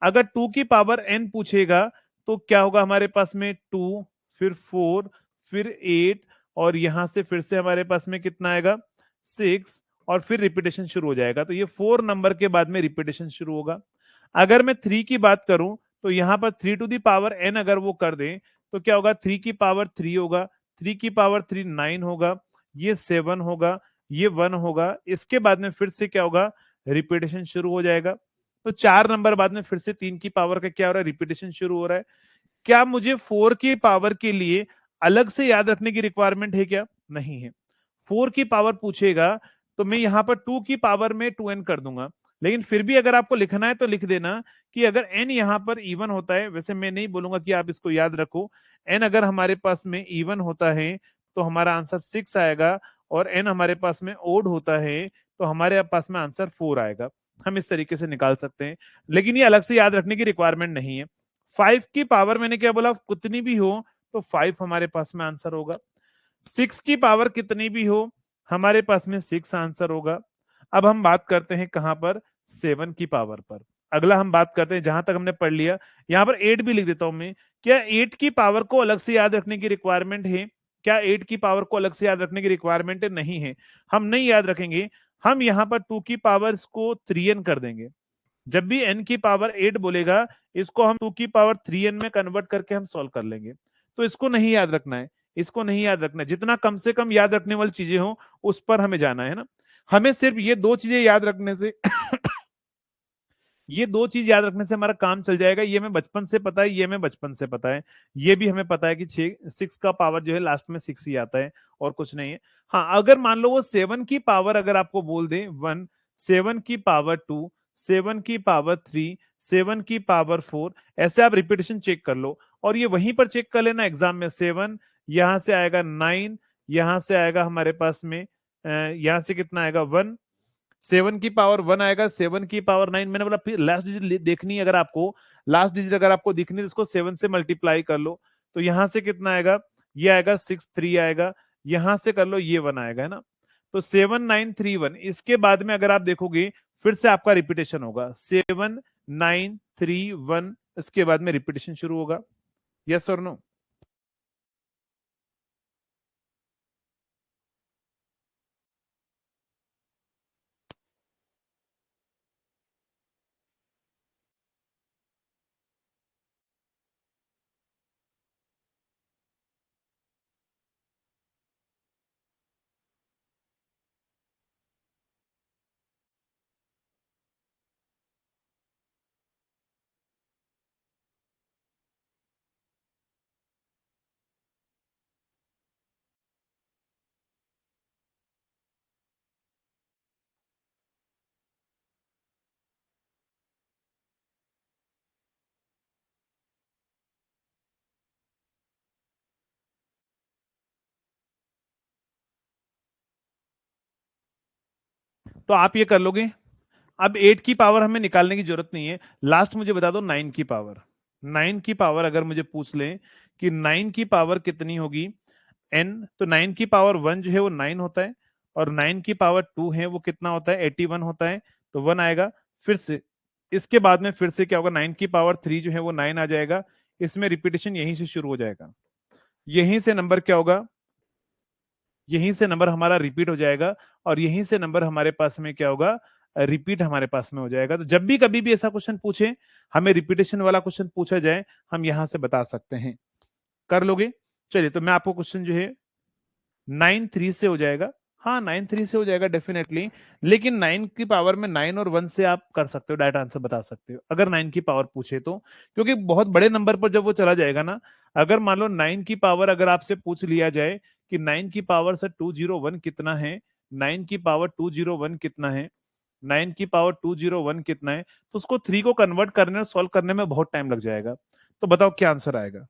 अगर 2 की पावर n पूछेगा तो क्या होगा हमारे पास में, 2, फिर 4, फिर 8, और यहां से फिर से हमारे पास में कितना आएगा, 6, और फिर रिपीटेशन शुरू हो जाएगा। तो ये 4 नंबर के बाद में रिपीटेशन शुरू होगा। अगर मैं 3 की बात करूं तो यहां पर 3 टू दी पावर n अगर वो कर दें तो क्या होगा, 3 की पावर 3 होगा, 3 की पावर 3 9 होगा, ये 7 होगा, ये 1 होगा, इसके बाद में फिर से क्या होगा, रिपीटेशन शुरू हो जाएगा। तो 4 नंबर बाद में फिर से 3 की पावर का क्या हो रहा है, रिपीटेशन शुरू हो रहा है। क्या मुझे 4 की पावर के लिए अलग से याद रखने की रिक्वायरमेंट है क्या? नहीं है। 4 की पावर पूछेगा तो मैं यहां पर 2 की पावर में 2n कर दूंगा। लेकिन फिर भी अगर आपको लिखना है तो लिख देना कि अगर n यहां पर इवन होता है, वैसे मैं नहीं बोलूंगा कि आप इसको याद रखो, n अगर हमारे पास में इवन होता है तो हमारा आंसर 6 आएगा, और n हमारे पास में ओड होता है तो हमारे पास में आंसर 4 आएगा। हम इस तरीके से निकाल सकते हैं, लेकिन ये अलग से याद रखने की रिक्वायरमेंट नहीं है। 5 की पावर मैंने क्या बोला, कितनी भी हो तो 5 हमारे पास में आंसर होगा। 6 की पावर कितनी भी हो हमारे पास में 6 आंसर होगा। अब हम बात करते हैं कहां पर, 7 की पावर पर। अगला हम बात करते हैं, जहां तक हमने पढ़ लिया, यहां पर 8 भी लिख देता हूं मैं। क्या 8 की पावर को अलग से याद रखने की रिक्वायरमेंट है? क्या 8 की पावर को अलग से याद रखने की रिक्वायरमेंट है? नहीं है, हम नहीं याद रखेंगे। हम यहाँ पर 2 की पावर को 3n कर देंगे। जब भी n की पावर 8 बोलेगा, इसको हम 2 की पावर 3n में कन्वर्ट करके हम सॉल्व कर लेंगे। तो इसको नहीं याद रखना है, इसको नहीं याद रखना है। जितना कम से कम याद रखने वाली चीजें हो उस पर हमें जाना है ना। हमें सिर्फ ये दो चीजें याद रखने से ये दो चीज याद रखने से हमारा काम चल जाएगा। ये हमें बचपन से पता है, ये हमें बचपन से पता है, ये भी हमें पता है कि 6 का पावर जो है लास्ट में 6 ही आता है, और कुछ नहीं है। हाँ, अगर मान लो वो 7 की पावर अगर आपको बोल दे 1, 7 की पावर 2, 7 की पावर 3, 7 की पावर 4, ऐसे आप रिपीटेशन चेक कर लो, और ये वहीं पर चेक कर लेना एग्जाम में। 7 यहां से आएगा, 9 यहां से आएगा हमारे पास में, यहां से कितना आएगा, 1, 7 की पावर 1 आएगा, 7 की पावर 9, मैंने बोला फिर लास्ट डिजिट देखनी है, अगर आपको लास्ट डिजिट अगर आपको दिखनी है तो इसको 7 से मल्टीप्लाई कर लो। तो यहां से कितना आएगा, ये आएगा 6, 3 आएगा, यहां से कर लो, ये 1 आएगा, है ना। तो 7, 9, 3, 1, इसके बाद में अगर आप देखोगे फिर से आपका रिपीटेशन होगा, 7, 9, 3, 1, इसके बाद में रिपीटेशन शुरू होगा। यस और नो? तो आप ये कर लोगे। अब 8 की पावर हमें निकालने की जरूरत नहीं है, लास्ट मुझे बता दो 9 की पावर। 9 की पावर अगर मुझे पूछ ले कि 9 की पावर कितनी होगी n, तो 9 की पावर 1 जो है वो 9 होता है, और 9 की पावर 2 है वो कितना होता है 81 होता है, तो 1 आएगा। फिर से इसके बाद में फिर से क्या होगा, 9 की पावर 3 जो है वो 9 आ जाएगा। इसमें रिपीटेशन यहीं से शुरू हो जाएगा, यहीं से नंबर क्या होगा, यहीं से नंबर हमारा रिपीट हो जाएगा, और यहीं से नंबर हमारे पास में क्या होगा, रिपीट हमारे पास में हो जाएगा। तो जब भी कभी भी ऐसा क्वेश्चन पूछे, हमें रिपीटेशन वाला क्वेश्चन पूछा जाए, हम यहां से बता सकते हैं। कर लोगे? चलिए, तो मैं आपको क्वेश्चन जो है 9 3 से हो जाएगा। हाँ, 9 3 से हो जाएगा डेफिनेटली, लेकिन 9 की पावर में 9 और 1 से आप कर सकते हो, डायरेक्ट आंसर बता सकते हो अगर 9 की पावर पूछे तो, क्योंकि बहुत बड़े नंबर पर जब वो चला जाएगा ना, अगर मान लो 9 की पावर अगर आपसे पूछ लिया जाए कि 9 की पावर से 201 कितना है, 9 की पावर 201 कितना है, 9 की पावर 201 कितना है, तो उसको 3 को कन्वर्ट करने और सॉल्व करने में बहुत टाइम लग जाएगा। तो बताओ क्या आंसर आएगा।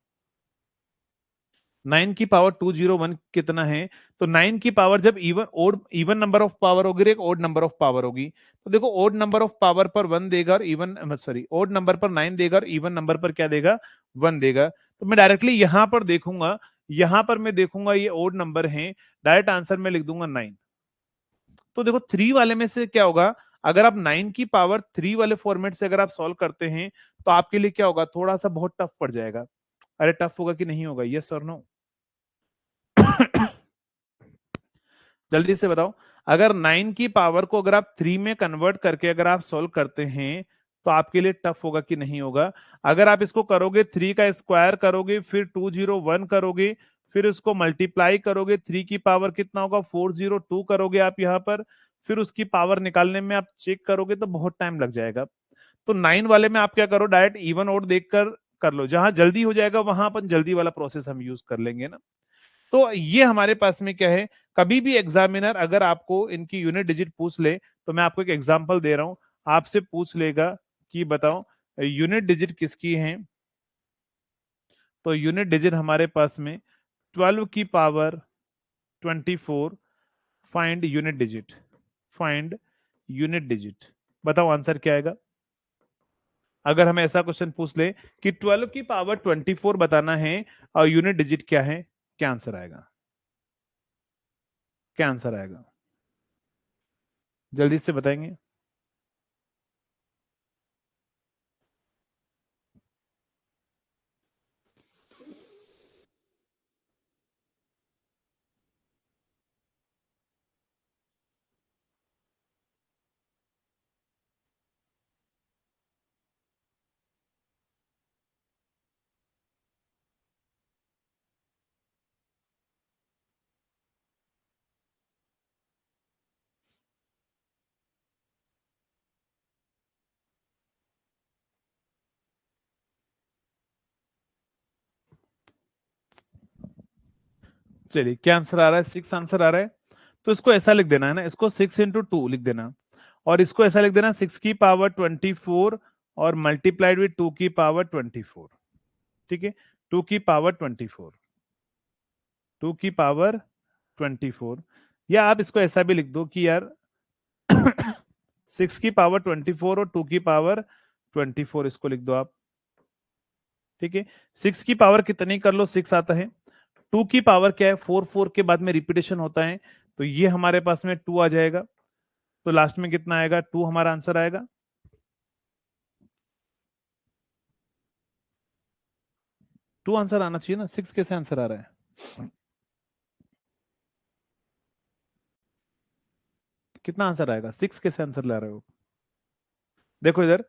9 की पावर 201 कितना है, तो 9 की पावर जब इवन नंबर ऑफ पावर होगी, एक ओड नंबर ऑफ पावर होगी, तो देखो ओड नंबर ऑफ पावर पर 1 देगा, और इवन सॉरी ओड नंबर पर 9 देगा, और इवन नंबर पर क्या देगा, 1 देगा। तो मैं डायरेक्टली यहां पर देखूंगा, यहां पर मैं देखूंगा ये ओड नंबर है, डायरेक्ट आंसर में लिख दूंगा 9। तो देखो 3 वाले में से क्या होगा, अगर आप 9 की पावर 3 वाले फॉर्मेट से अगर आप सॉल्व करते हैं, तो आपके लिए क्या होगा, थोड़ा सा बहुत टफ पड़ जाएगा। अरे टफ होगा कि नहीं होगा, यस और नो? जल्दी से बताओ। अगर 9 की पावर को अगर आप 3 में कन्वर्ट करके अगर आप सॉल्व करते हैं, तो आपके लिए टफ होगा कि नहीं होगा? अगर आप इसको करोगे, 3 का स्क्वायर करोगे, फिर 201 करोगे, फिर उसको मल्टीप्लाई करोगे, 3 की पावर कितना होगा 402 करोगे आप यहाँ पर, फिर उसकी पावर निकालने में आप चेक करोगे तो बहुत टाइम लग जाएगा। तो 9 वाले में आप क्या करो, डायरेक्ट इवन ओड देखकर कर लो, जहां जल्दी हो जाएगा वहां अपन जल्दी वाला प्रोसेस हम यूज कर लेंगे ना। तो ये हमारे पास में क्या है, कभी भी एग्जामिनर अगर आपको इनकी यूनिट डिजिट पूछ ले, तो मैं आपको एक एग्जांपल दे रहा हूं, आपसे पूछ लेगा कि बताओ यूनिट डिजिट किसकी है, तो यूनिट डिजिट हमारे पास में 12 की power 24, find unit digit, find unit digit. बताओ आंसर क्या आएगा। अगर हमें ऐसा क्वेश्चन पूछ ले कि 12 की पावर 24 बताना है और यूनिट डिजिट क्या है, क्या आंसर आएगा, क्या आंसर आएगा, जल्दी से बताएंगे। चलिए, क्या आंसर आ रहा है, 6 आंसर आ रहा है। तो इसको ऐसा लिख देना है ना, इसको 6 into 2 लिख देना, और इसको ऐसा लिख देना 6 की पावर 24 और मल्टीप्लाइड विद 2 की पावर 24। ठीक है, 2 की पावर 24, 2 की पावर 24, या आप इसको ऐसा भी लिख दो कि यार 6 की पावर 24 और 2 की पावर 24, इसको लिख दो आप। ठीक है, 6 की पावर कितनी कर लो, 6 आता है। 2 की पावर क्या है, 4, 4 के बाद में रिपीटेशन होता है, तो ये हमारे पास में 2 आ जाएगा। तो लास्ट में कितना आएगा, 2 हमारा आंसर आएगा। 2 आंसर आना चाहिए ना, 6 कैसे आंसर आ रहा है, कितना आंसर आएगा, 6 कैसे आंसर ला रहे हो। देखो इधर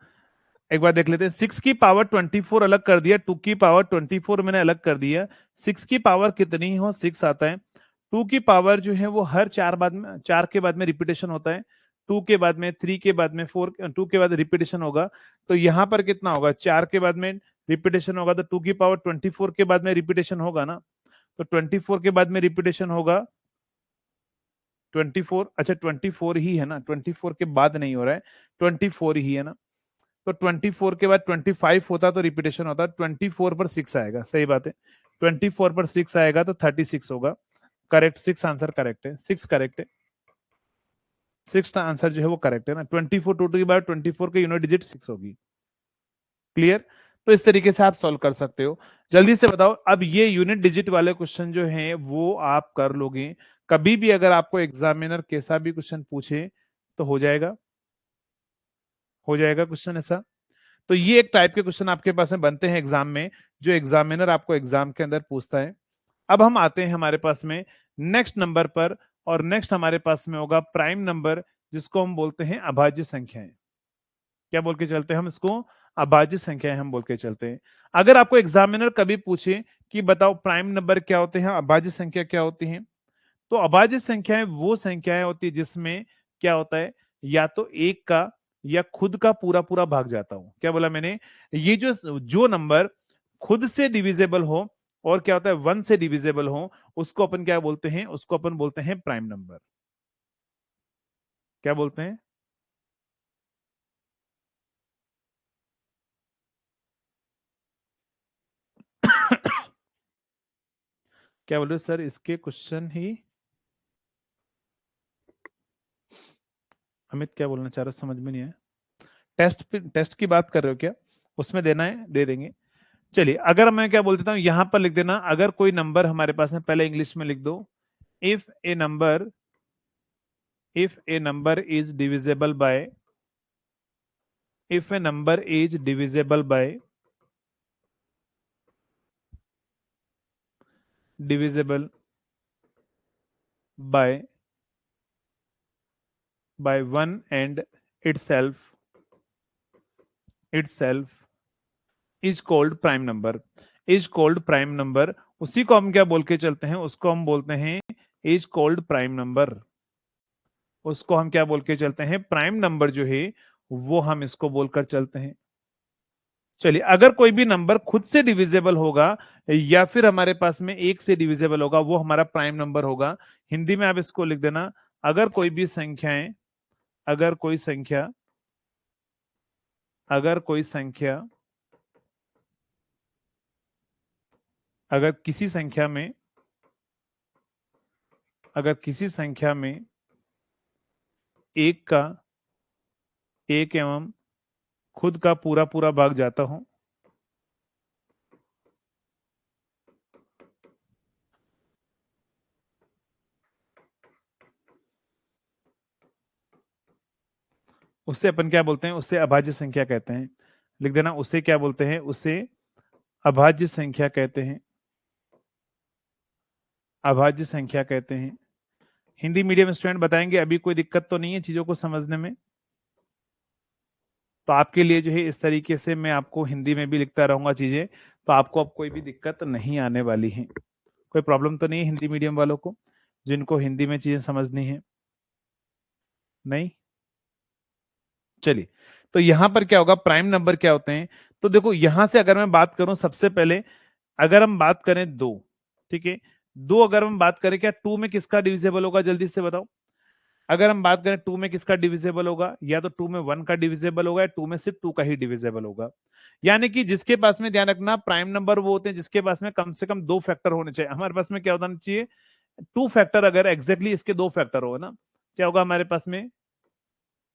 एक बार देख लेते हैं, 6 की पावर 24 अलग कर दिया, 2 की पावर 24 मैंने अलग कर दिया। 6 की पावर कितनी हो, 6 आता है। 2 की पावर जो है वो हर 4 बाद में, 4 के बाद में रिपीटेशन होता है, 2 के बाद में, 3 के बाद में, 4, 2 के बाद रिपीटेशन होगा। तो यहाँ पर कितना होगा, 4 के बाद में रिपीटेशन होगा, तो 2 की पावर 24 के बाद में रिपीटेशन होगा ना, तो 24 के बाद में रिपीटेशन होगा 24, अच्छा 24 ही है ना, 24 के बाद नहीं हो रहा है, 24 ही है ना। तो 24 के बाद 25 होता तो रिपीटेशन होता, 24 पर 6 आएगा, सही बात है, 24 पर 6 आएगा तो 36 होगा। करेक्ट, 6 आंसर करेक्ट है, 6 करेक्ट है। सिक्स आंसर जो है वो करेक्ट है ना, 24 टू की बार 24 के यूनिट डिजिट 6 होगी। क्लियर? तो इस तरीके से आप सॉल्व कर सकते हो। जल्दी से बताओ, अब ये यूनिट डिजिट वाले क्वेश्चन जो हैं वो आप कर लोगे। कभी भी अगर आपको एग्जामिनर कैसा भी क्वेश्चन पूछे तो हो जाएगा क्वेश्चन ऐसा। तो ये एक टाइप के क्वेश्चन आपके पास में बनते हैं एग्जाम में, जो एग्जामिनर आपको एग्जाम के अंदर पूछता है। अब हम आते हैं हमारे पास में नेक्स्ट नंबर पर, और नेक्स्ट हमारे पास में होगा प्राइम नंबर, जिसको हम बोलते हैं अभाज्य संख्याएं। क्या बोल के चलते हैं हम इसको? अभाज्य संख्याएं हम बोल के चलते हैं। अगर आपको एग्जामिनर कभी पूछे कि बताओ प्राइम नंबर क्या होते हैं, अभाज्य संख्या क्या होती है, तो अभाज्य संख्याएं वो संख्याएं होती है जिसमें क्या होता है, या तो एक का या खुद का पूरा पूरा भाग जाता हो। क्या बोला मैंने? ये जो जो नंबर खुद से डिविजिबल हो और क्या होता है वन से डिविजिबल हो, उसको अपन क्या बोलते हैं? उसको अपन बोलते हैं प्राइम नंबर। क्या बोलते हैं? क्या बोल रहे हो सर? इसके क्वेश्चन ही अमित क्या बोलना चाह रहे हो, समझ में नहीं आया। टेस्ट की बात कर रहे हो क्या? उसमें देना है, दे देंगे। चलिए, अगर मैं क्या बोल देता हूं, यहां पर लिख देना, अगर कोई नंबर हमारे पास है, पहले इंग्लिश में लिख दो, if A number if A number is divisible by if A number is divisible by one and itself itself is called prime number. Is called prime number, उसी को हम क्या बोल के चलते हैं? उसको हम बोलते हैं इज कॉल्ड प्राइम नंबर। उसको हम क्या बोल के चलते हैं? प्राइम नंबर जो है वो हम इसको बोलकर चलते हैं। चलिए, अगर कोई भी नंबर खुद से डिविजिबल होगा या फिर हमारे पास में एक से डिविजिबल होगा, वो हमारा प्राइम नंबर होगा। हिंदी में आप इसको लिख देना, अगर कोई भी संख्याएं अगर कोई संख्या अगर कोई संख्या अगर किसी संख्या में अगर किसी संख्या में एक का एक एवं खुद का पूरा पूरा भाग जाता हो, उससे अपन क्या बोलते हैं? उससे अभाज्य संख्या कहते हैं। लिख देना, उससे क्या बोलते हैं? उससे अभाज्य संख्या कहते हैं। अभाज्य संख्या कहते हैं। हिंदी मीडियम स्टूडेंट बताएंगे, अभी कोई दिक्कत तो नहीं है चीजों को समझने में? तो आपके लिए जो है इस तरीके से मैं आपको हिंदी में भी लिखता रहूंगा चीजें, तो आपको अब कोई भी दिक्कत नहीं आने वाली है। कोई प्रॉब्लम तो नहीं है हिंदी मीडियम वालों को, जिनको हिंदी में चीजें समझनी है? नहीं? चलिए, तो यहां पर क्या होगा, प्राइम नंबर क्या होते हैं? तो देखो, यहां से अगर मैं बात करूं, सबसे पहले अगर हम बात करें दो, ठीक है, दो अगर हम बात करें, क्या टू में किसका डिविजिबल होगा? जल्दी से बताओ। अगर हम बात करें टू में किसका डिविजिबल होगा, या तो टू में वन का डिविजिबल होगा, या टू में सिर्फ टू का ही डिविजिबल होगा। यानी कि जिसके पास में, ध्यान रखना, प्राइम नंबर वो होते हैं जिसके पास में कम से कम दो फैक्टर होने चाहिए। हमारे पास में क्या होना चाहिए? टू फैक्टर, अगर एग्जैक्टली इसके दो फैक्टर हो ना, क्या होगा हमारे पास में?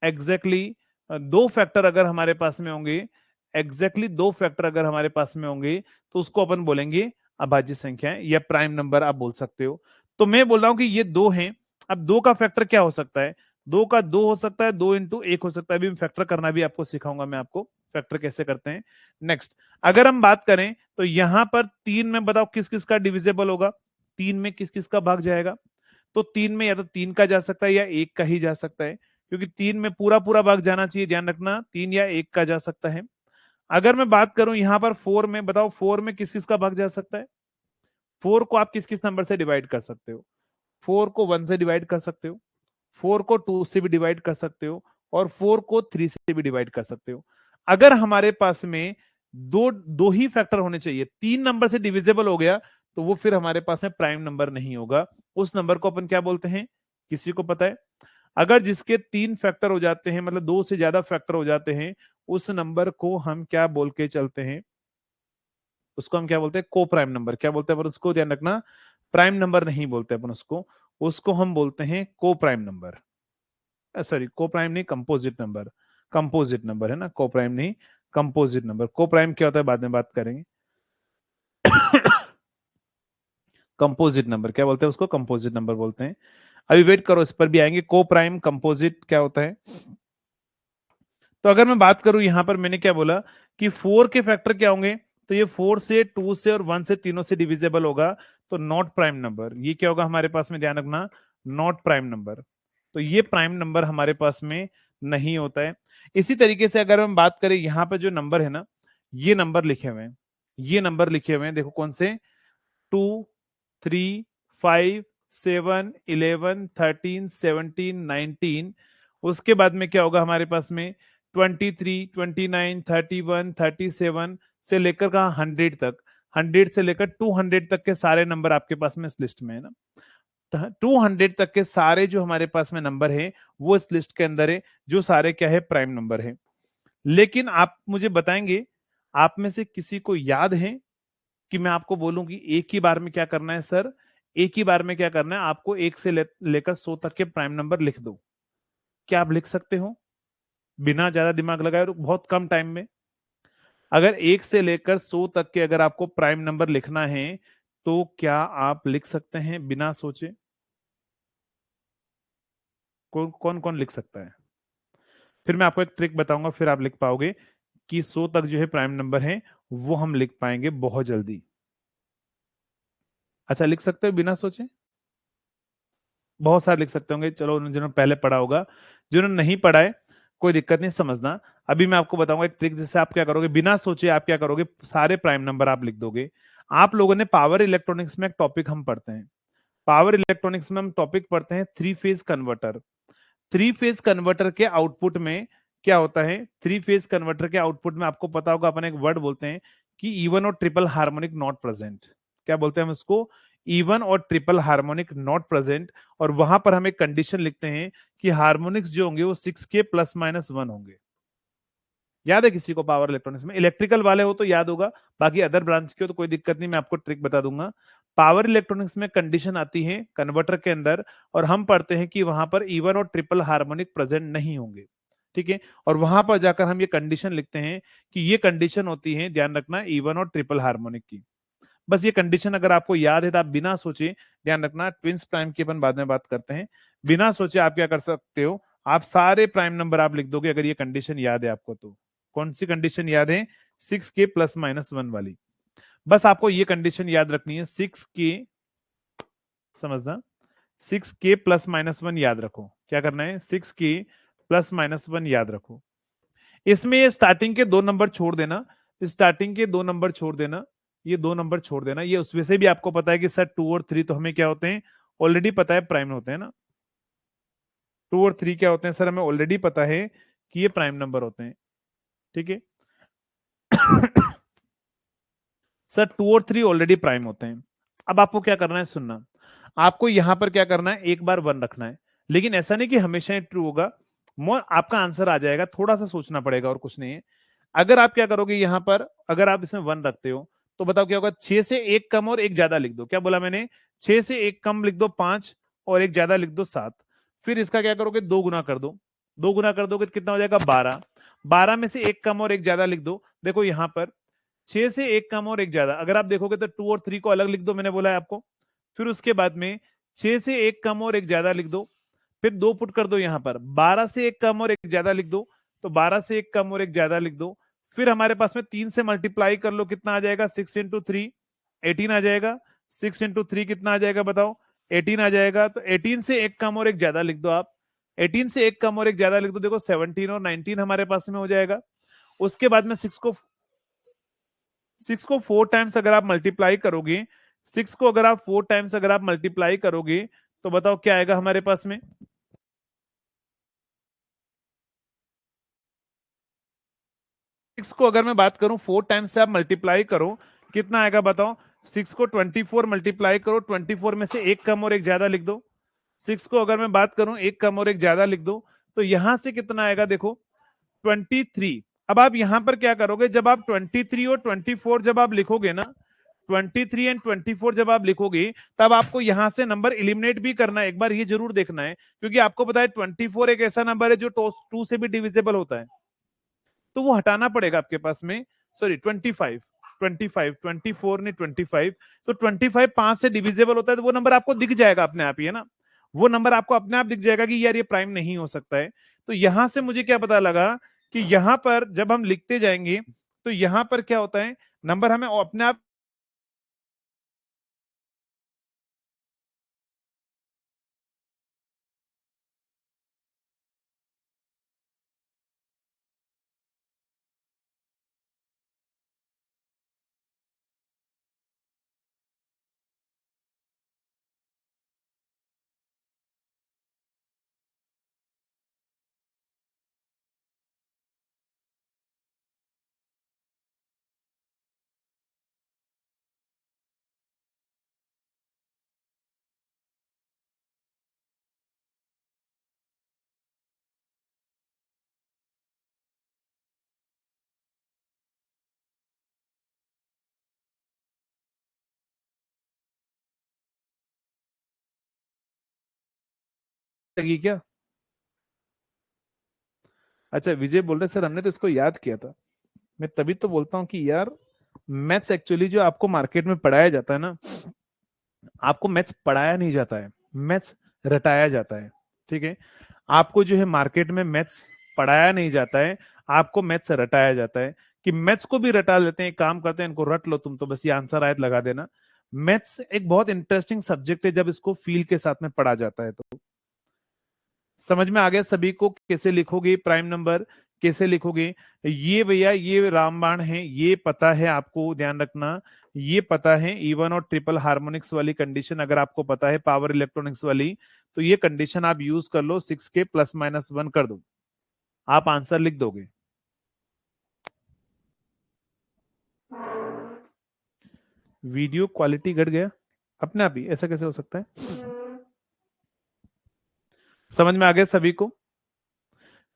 एग्जैक्टली दो फैक्टर अगर हमारे पास में होंगे, एग्जैक्टली दो फैक्टर अगर हमारे पास में होंगे, तो उसको अपन बोलेंगे अभाज्य संख्याएं या प्राइम नंबर आप बोल सकते हो। तो मैं बोल रहा हूं कि ये दो हैं। अब दो का फैक्टर क्या हो सकता है? दो का दो हो सकता है, दो इंटू एक हो सकता है। अभी फैक्टर करना भी आपको सिखाऊंगा मैं, आपको फैक्टर कैसे करते हैं। नेक्स्ट, अगर हम बात करें तो यहां पर तीन में बताओ किस किस का डिविजिबल होगा? तीन में किस किस का भाग जाएगा? तो तीन में या तो तीन का जा सकता है या एक का ही जा सकता है, क्योंकि तीन में पूरा पूरा भाग जाना चाहिए। ध्यान रखना, तीन या एक का जा सकता है। अगर मैं बात करूं यहां पर फोर में, बताओ फोर में किस किस का भाग जा सकता है? फोर को आप किस किस नंबर से डिवाइड कर सकते हो? फोर को वन से डिवाइड कर सकते हो, फोर को टू से भी डिवाइड कर सकते हो, और फोर को थ्री से भी डिवाइड कर सकते हो। अगर हमारे पास में दो दो ही फैक्टर होने चाहिए, तीन नंबर से डिविजिबल हो गया, तो वो फिर हमारे पास में प्राइम नंबर नहीं होगा। उस नंबर को अपन क्या बोलते हैं? किसी को पता है? अगर जिसके तीन फैक्टर हो जाते हैं, मतलब दो से ज्यादा फैक्टर हो जाते हैं, उस नंबर को हम क्या बोल के चलते हैं? उसको हम क्या बोलते हैं? को प्राइम नंबर। क्या बोलते हैं अपन उसको? ध्यान रखना, प्राइम नंबर नहीं बोलते अपन उसको, उसको हम बोलते हैं को प्राइम नंबर। सॉरी को प्राइम नहीं, कंपोजिट नंबर, कंपोजिट नंबर है ना, को प्राइम नहीं, कंपोजिट नंबर। को प्राइम क्या होता है बाद में बात करेंगे। कंपोजिट नंबर क्या बोलते हैं उसको, कंपोजिट नंबर बोलते हैं। अभी वेट करो, इस पर भी आएंगे। को प्राइम कंपोजिट क्या होता है। तो अगर मैं बात करूं यहां पर मैंने क्या बोला कि 4 के फैक्टर क्या होंगे, तो ये 4 से, 2 से और 1 से, तीनों से डिविजिबल होगा, तो नॉट प्राइम नंबर। ये क्या होगा हमारे पास में, ध्यान रखना, नॉट प्राइम नंबर। तो ये प्राइम नंबर हमारे पास में नहीं होता है। इसी तरीके से अगर हम बात करें यहाँ पे जो नंबर है ना, ये नंबर लिखे हुए हैं, ये नंबर लिखे हुए हैं, देखो कौन से, 2, 3, 5, 7, 11, 13, 17, 19। उसके बाद में क्या होगा हमारे पास में, 23, 29, 31, 37 से लेकर कहा 100 तक, 100 से लेकर 200 तक के सारे नंबर आपके पास में इस लिस्ट में है ना। 200 तक के सारे जो हमारे पास में नंबर है वो इस लिस्ट के अंदर है, जो सारे क्या है, प्राइम नंबर है। लेकिन आप मुझे बताएंगे, आप में से किसी को याद है कि मैं आपको बोलूं कि एक ही बार में क्या करना है सर, एक ही बार में क्या करना है आपको, 1 से लेकर 100 तक के प्राइम नंबर लिख दो। क्या आप लिख सकते हो बिना ज्यादा दिमाग लगाए और बहुत कम टाइम में? अगर 1 से लेकर 100 तक के अगर आपको प्राइम नंबर लिखना है तो क्या आप लिख सकते हैं बिना सोचे? कौन कौन कौन लिख सकता है? फिर मैं आपको एक ट्रिक बताऊंगा, फिर आप लिख पाओगे कि 100 तक जो है प्राइम नंबर है वो हम लिख पाएंगे बहुत जल्दी। अच्छा, लिख सकते हो बिना सोचे? बहुत सारे लिख सकते होंगे, चलो जिन्होंने पहले पढ़ा होगा, जिन्होंने नहीं पढ़ा है कोई दिक्कत नहीं, समझना। अभी मैं आपको बताऊंगा एक ट्रिक, जिससे आप क्या करोगे, बिना सोचे आप क्या करोगे, सारे प्राइम नंबर आप लिख दोगे। आप लोगों ने पावर इलेक्ट्रॉनिक्स में एक टॉपिक हम पढ़ते हैं, पावर इलेक्ट्रॉनिक्स में हम टॉपिक पढ़ते हैं three phase converter. Three phase converter के आउटपुट में क्या होता है, थ्री फेज कन्वर्टर के आउटपुट में आपको पता होगा अपन एक वर्ड बोलते हैं कि इवन और ट्रिपल हार्मोनिक नॉट प्रेजेंट। क्या बोलते हैं हम इसको, इवन और ट्रिपल हार्मोनिक नॉट प्रेजेंट। और वहां पर हम एक कंडीशन लिखते हैं कि हार्मोनिक्स जो होंगे वो 6 के +-1 होंगे। याद है किसी को पावर इलेक्ट्रॉनिक्स में? इलेक्ट्रिकल वाले हो तो याद होगा, बाकी अदर ब्रांच के हो तो कोई दिक्कत नहीं, मैं आपको ट्रिक बता दूंगा। पावर इलेक्ट्रॉनिक्स में कंडीशन आती है कन्वर्टर के अंदर, और हम पढ़ते हैं कि वहां पर इवन और ट्रिपल हार्मोनिक प्रेजेंट नहीं होंगे, ठीक है। और वहां पर जाकर हम ये कंडीशन लिखते हैं कि ये कंडीशन होती है, ध्यान रखना, इवन और ट्रिपल हार्मोनिक की। बस ये कंडीशन अगर आपको याद है तो आप बिना सोचे, ध्यान रखना, ट्विंस प्राइम की अपन बाद में बात करते हैं, बिना सोचे आप क्या कर सकते हो, आप सारे प्राइम नंबर आप लिख दोगे अगर ये कंडीशन याद है आपको तो। कौन सी कंडीशन याद है? 6 के +-1 वाली। बस आपको ये कंडीशन याद रखनी है, 6 के, समझना, 6 के +-1 याद रखो। क्या करना है, 6 के +-1 याद रखो। इसमें ये स्टार्टिंग के 2 नंबर छोड़ देना, स्टार्टिंग के 2 नंबर छोड़ देना, ये 2 नंबर छोड़ देना। ये उसमें से भी आपको पता है कि सर 2 और 3 तो हमें क्या होते हैं, ऑलरेडी पता है प्राइम होते हैं ना। 2 और 3 क्या होते हैं सर, हमें ऑलरेडी पता है कि ये प्राइम नंबर होते हैं, ठीक है। सर 2 और 3 ऑलरेडी प्राइम होते हैं। अब आपको क्या करना है, सुनना, आपको यहां पर क्या करना है, एक बार 1 रखना है, लेकिन ऐसा नहीं कि हमेशा ही ट्रू होगा, आपका आंसर आ जाएगा, थोड़ा सा सोचना पड़ेगा और कुछ नहीं है। अगर आप क्या करोगे यहां पर, अगर आप इसमें 1 रखते हो तो बताओ क्या होगा, 6 से एक कम और एक ज्यादा लिख दो। क्या बोला मैंने, 6 से एक कम लिख दो 5, और एक ज्यादा लिख दो 7। फिर इसका क्या करोगे, 2 गुना कर दो, 2 गुना कर दोगे तो कितना हो जाएगा, 12। 12 में से एक कम और एक ज्यादा लिख दो। देखो यहां पर 6 से एक कम और एक ज्यादा, अगर आप देखोगे तो 2 और 3 को अलग लिख दो, मैंने बोला है आपको। फिर उसके बाद में 6 से एक कम और एक ज्यादा लिख दो, फिर 2 पुट कर दो यहां पर, 12 से एक कम और एक ज्यादा लिख दो, तो 12 से एक कम और एक ज्यादा लिख दो। फिर हमारे पास में 3 से मल्टीप्लाई कर लो, कितना आ जाएगा, 6 × 3 18 आ जाएगा। 6 × 3 कितना आ जाएगा बताओ, 18 आ जाएगा। तो 18 से एक कम और एक ज्यादा लिख दो आप, 18 से एक कम और एक ज्यादा लिख दो, देखो 17 और 19 हमारे पास में हो जाएगा। उसके बाद में 6 को 4 टाइम्स अगर आप मल्टीप्लाई करोगे, 6 को अगर आप 4 टाइम्स अगर आप मल्टीप्लाई करोगे तो बताओ क्या आएगा हमारे पास में। 6 को अगर मैं बात करूं 4 टाइम्स से आप मल्टीप्लाई करो, कितना आएगा बताओ। 6 को 24 मल्टीप्लाई करो, 24 में से एक कम और एक ज्यादा लिख दो। 6 को अगर मैं बात करूं एक कम और एक ज्यादा लिख दो, तो यहां से कितना आएगा देखो, 23। अब आप यहां पर क्या करोगे, जब आप 23 और 24 जब आप लिखोगे ना, 23 एंड 24 जब आप लिखोगे तब आपको यहां से नंबर इलिमिनेट भी करना है, एक बार ये जरूर देखना है, क्योंकि आपको पता है 24 एक ऐसा नंबर है जो 2 से भी डिविजिबल होता है, तो वो हटाना पड़ेगा आपके पास में। सॉरी 25, 24 ने 25, तो 25 5 से डिविजिबल होता है, तो वो नंबर आपको दिख जाएगा अपने आप ही, है ना, वो नंबर आपको अपने आप दिख जाएगा कि यार ये प्राइम नहीं हो सकता है। तो यहां से मुझे क्या पता लगा कि यहां पर जब हम लिखते जाएंगे तो यहां पर क्या होता है, नंबर हमें अपने आप लगी क्या? अच्छा विजय बोल रहे सर हमने तो इसको याद किया था। मैं तभी तो बोलता हूँ कि यार मैथ्स एक्चुअली जो आपको मार्केट में पढ़ाया जाता है ना, आपको मैथ्स पढ़ाया नहीं जाता है, मैथ्स रटाया जाता है। ठीक है, आपको जो है मार्केट में मैथ्स पढ़ाया नहीं जाता है, आपको मैथ्स रटाया जाता है, कि मैथ्स को भी रटा लेते हैं, एक काम करते हैं इनको रट लो तुम तो बस ये आंसर आयत लगा देना। मैथ्स एक बहुत इंटरेस्टिंग सब्जेक्ट है जब इसको फील के साथ में पढ़ा जाता है तो। समझ में आ गया सभी को कैसे लिखोगे प्राइम नंबर, कैसे लिखोगे? ये भैया ये रामबाण है, ये पता है आपको, ध्यान रखना, ये पता है इवन और ट्रिपल हार्मोनिक्स वाली कंडीशन अगर आपको पता है, पावर इलेक्ट्रॉनिक्स वाली, तो ये कंडीशन आप यूज कर लो, 6 के +-1 कर दो, आप आंसर लिख दोगे। वीडियो क्वालिटी घट गया अपने आप ही, ऐसा कैसे हो सकता है? समझ में आ गया सभी को?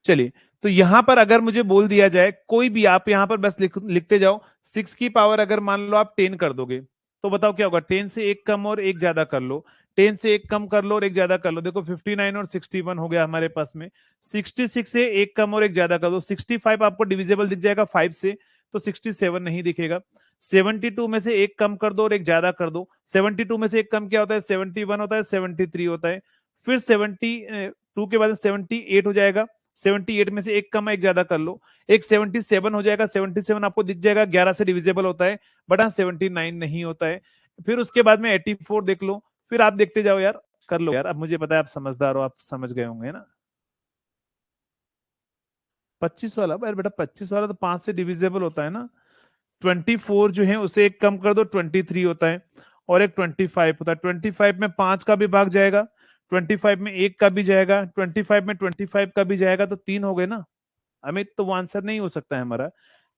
चलिए, तो यहां पर अगर मुझे बोल दिया जाए कोई भी, आप यहां पर बस लिखते जाओ, 6 की पावर अगर मान लो आप 10 कर दोगे, तो बताओ क्या होगा? 10 से एक कम और एक ज्यादा कर लो, 10 से एक कम कर लो और एक ज्यादा कर लो, देखो 59 और 61 हो गया हमारे पास में। 66 से एक कम और एक ज्यादा कर दो, 65 आपको डिविजिबल दिख जाएगा 5 से, तो 67 नहीं दिखेगा। 72 में से एक कम कर दो और एक ज्यादा कर दो, 72 में से एक कम क्या होता है? 71 होता है, 73 होता है। फिर 72 के बाद 78 हो जाएगा, 78 में से एक कम एक ज्यादा कर लो, एक 77 हो जाएगा, 77 आपको दिख जाएगा 11 से डिविजिबल होता है, बट हाँ 79 नहीं होता है। फिर उसके बाद में 84 देख लो, फिर आप देखते जाओ यार, कर लो यार, अब मुझे पता है आप समझदार हो, आप समझ गए होंगे ना। 25 वाला यार बेटा, 25 वाला तो 5 से डिविजिबल होता है ना। 24 जो है उसे एक कम कर दो, 23 होता है, और एक 25 होता है। 25 में 5 का भी भाग जाएगा, 25 में एक का भी जाएगा, 25 में 25 का भी जाएगा, तो 3 हो गए ना। अमित तो वो आंसर नहीं हो सकता है हमारा।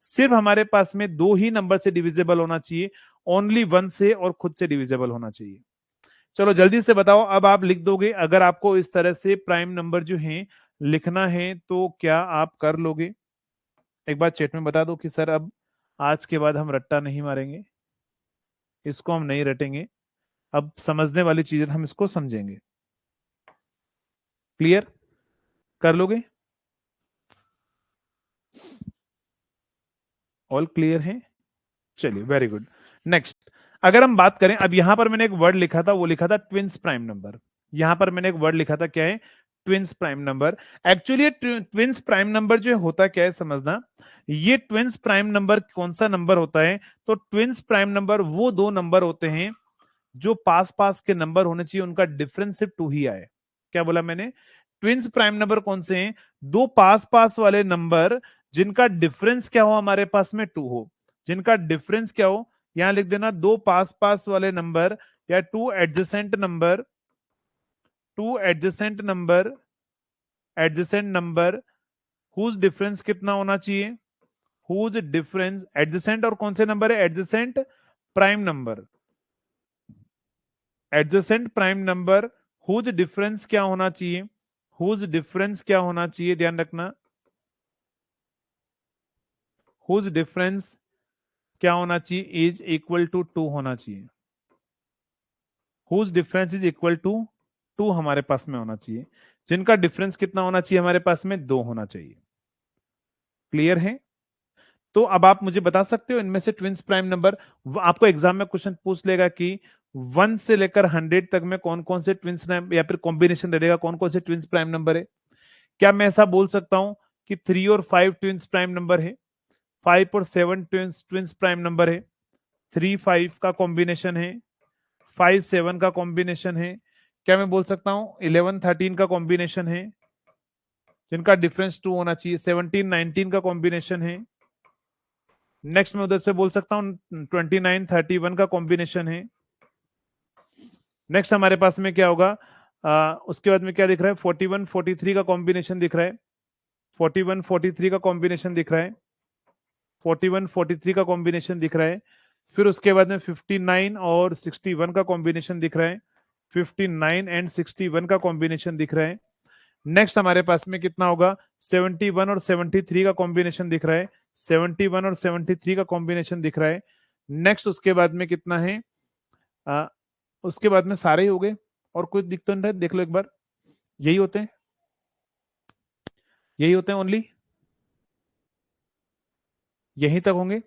सिर्फ हमारे पास में दो ही नंबर से डिविजिबल होना चाहिए, ओनली वन से, और खुद से डिविजिबल होना चाहिए। चलो जल्दी से बताओ, अब आप लिख दोगे? अगर आपको इस तरह से प्राइम नंबर जो है लिखना है तो क्या आप कर लोगे? एक बार चैट में बता दो कि सर अब आज के बाद हम रट्टा नहीं मारेंगे, इसको हम नहीं रटेंगे, अब समझने वाली चीजें हम इसको समझेंगे। क्लियर? कर लोगे? ऑल क्लियर है? चलिए वेरी गुड। नेक्स्ट, अगर हम बात करें, अब यहां पर मैंने एक वर्ड लिखा था, वो लिखा था ट्विंस प्राइम नंबर। यहां पर मैंने एक वर्ड लिखा था, क्या है? Twins prime number. Actually twins prime number जो होता क्या है समझना, ये ट्विंस प्राइम नंबर कौन सा नंबर होता है? तो ट्विंस प्राइम नंबर वो दो नंबर होते हैं जो पास पास के नंबर होने चाहिए, उनका डिफरेंस सिर्फ 2 ही आए। क्या बोला मैंने? ट्विंस प्राइम नंबर कौन से हैं? दो पास पास वाले नंबर जिनका डिफरेंस क्या हो हमारे पास में 2 हो, जिनका डिफरेंस क्या हो, यहां लिख देना, दो पास पास वाले नंबर, या two adjacent number, two adjacent number whose difference कितना होना चाहिए? हुज डिफरेंस एडजेसेंट, और कौन से नंबर है? Adjacent prime number, adjacent prime number whose difference क्या होना चाहिए? हुज डिफरेंस क्या होना चाहिए, ध्यान रखना, हुज डिफरेंस क्या होना चाहिए, इज इक्वल टू 2 होना चाहिए। Whose difference is equal to 2 हमारे पास में होना चाहिए। जिनका डिफरेंस कितना होना चाहिए हमारे पास में, 2 होना चाहिए। क्लियर है? तो अब आप मुझे बता सकते हो इनमें से ट्विंस प्राइम नंबर, आपको एग्जाम में क्वेश्चन पूछ लेगा कि 1 से लेकर 100 तक में कौन कौन से ट्विंस, या फिर कॉम्बिनेशन दे देगा कौन कौन से ट्विंस प्राइम नंबर है। क्या मैं ऐसा बोल सकता हूं कि 3 और 5 ट्विंस प्राइम नंबर है, 5 और 7 ट्विंस ट्विंस प्राइम नंबर है, 3 5 का कॉम्बिनेशन है, 5 7 का कॉम्बिनेशन है। क्या मैं बोल सकता हूं 11 13 का कॉम्बिनेशन है, जिनका डिफरेंस 2 होना चाहिए, 17 19 का कॉम्बिनेशन है। नेक्स्ट मैं उधर से बोल सकता हूँ 29 31 का कॉम्बिनेशन है। नेक्स्ट हमारे पास में क्या होगा, उसके बाद में क्या दिख रहा है, 41 43 का कॉम्बिनेशन दिख रहा है, 41 43 का कॉम्बिनेशन दिख रहा है, 41 43 का कॉम्बिनेशन दिख रहा है। फिर उसके बाद में 59 और 61 का कॉम्बिनेशन दिख रहा है, 59 एंड 61 का कॉम्बिनेशन दिख रहा है। नेक्स्ट हमारे पास में कितना होगा, 71 और 73 का कॉम्बिनेशन दिख रहा है, 71 और 73 का कॉम्बिनेशन दिख रहा है। नेक्स्ट उसके बाद में कितना है, उसके बाद में सारे ही हो गए, और कुछ दिख तो नहीं रहा, देख लो एक बार, यही होते हैं, यही होते हैं ओनली, यहीं तक होंगे।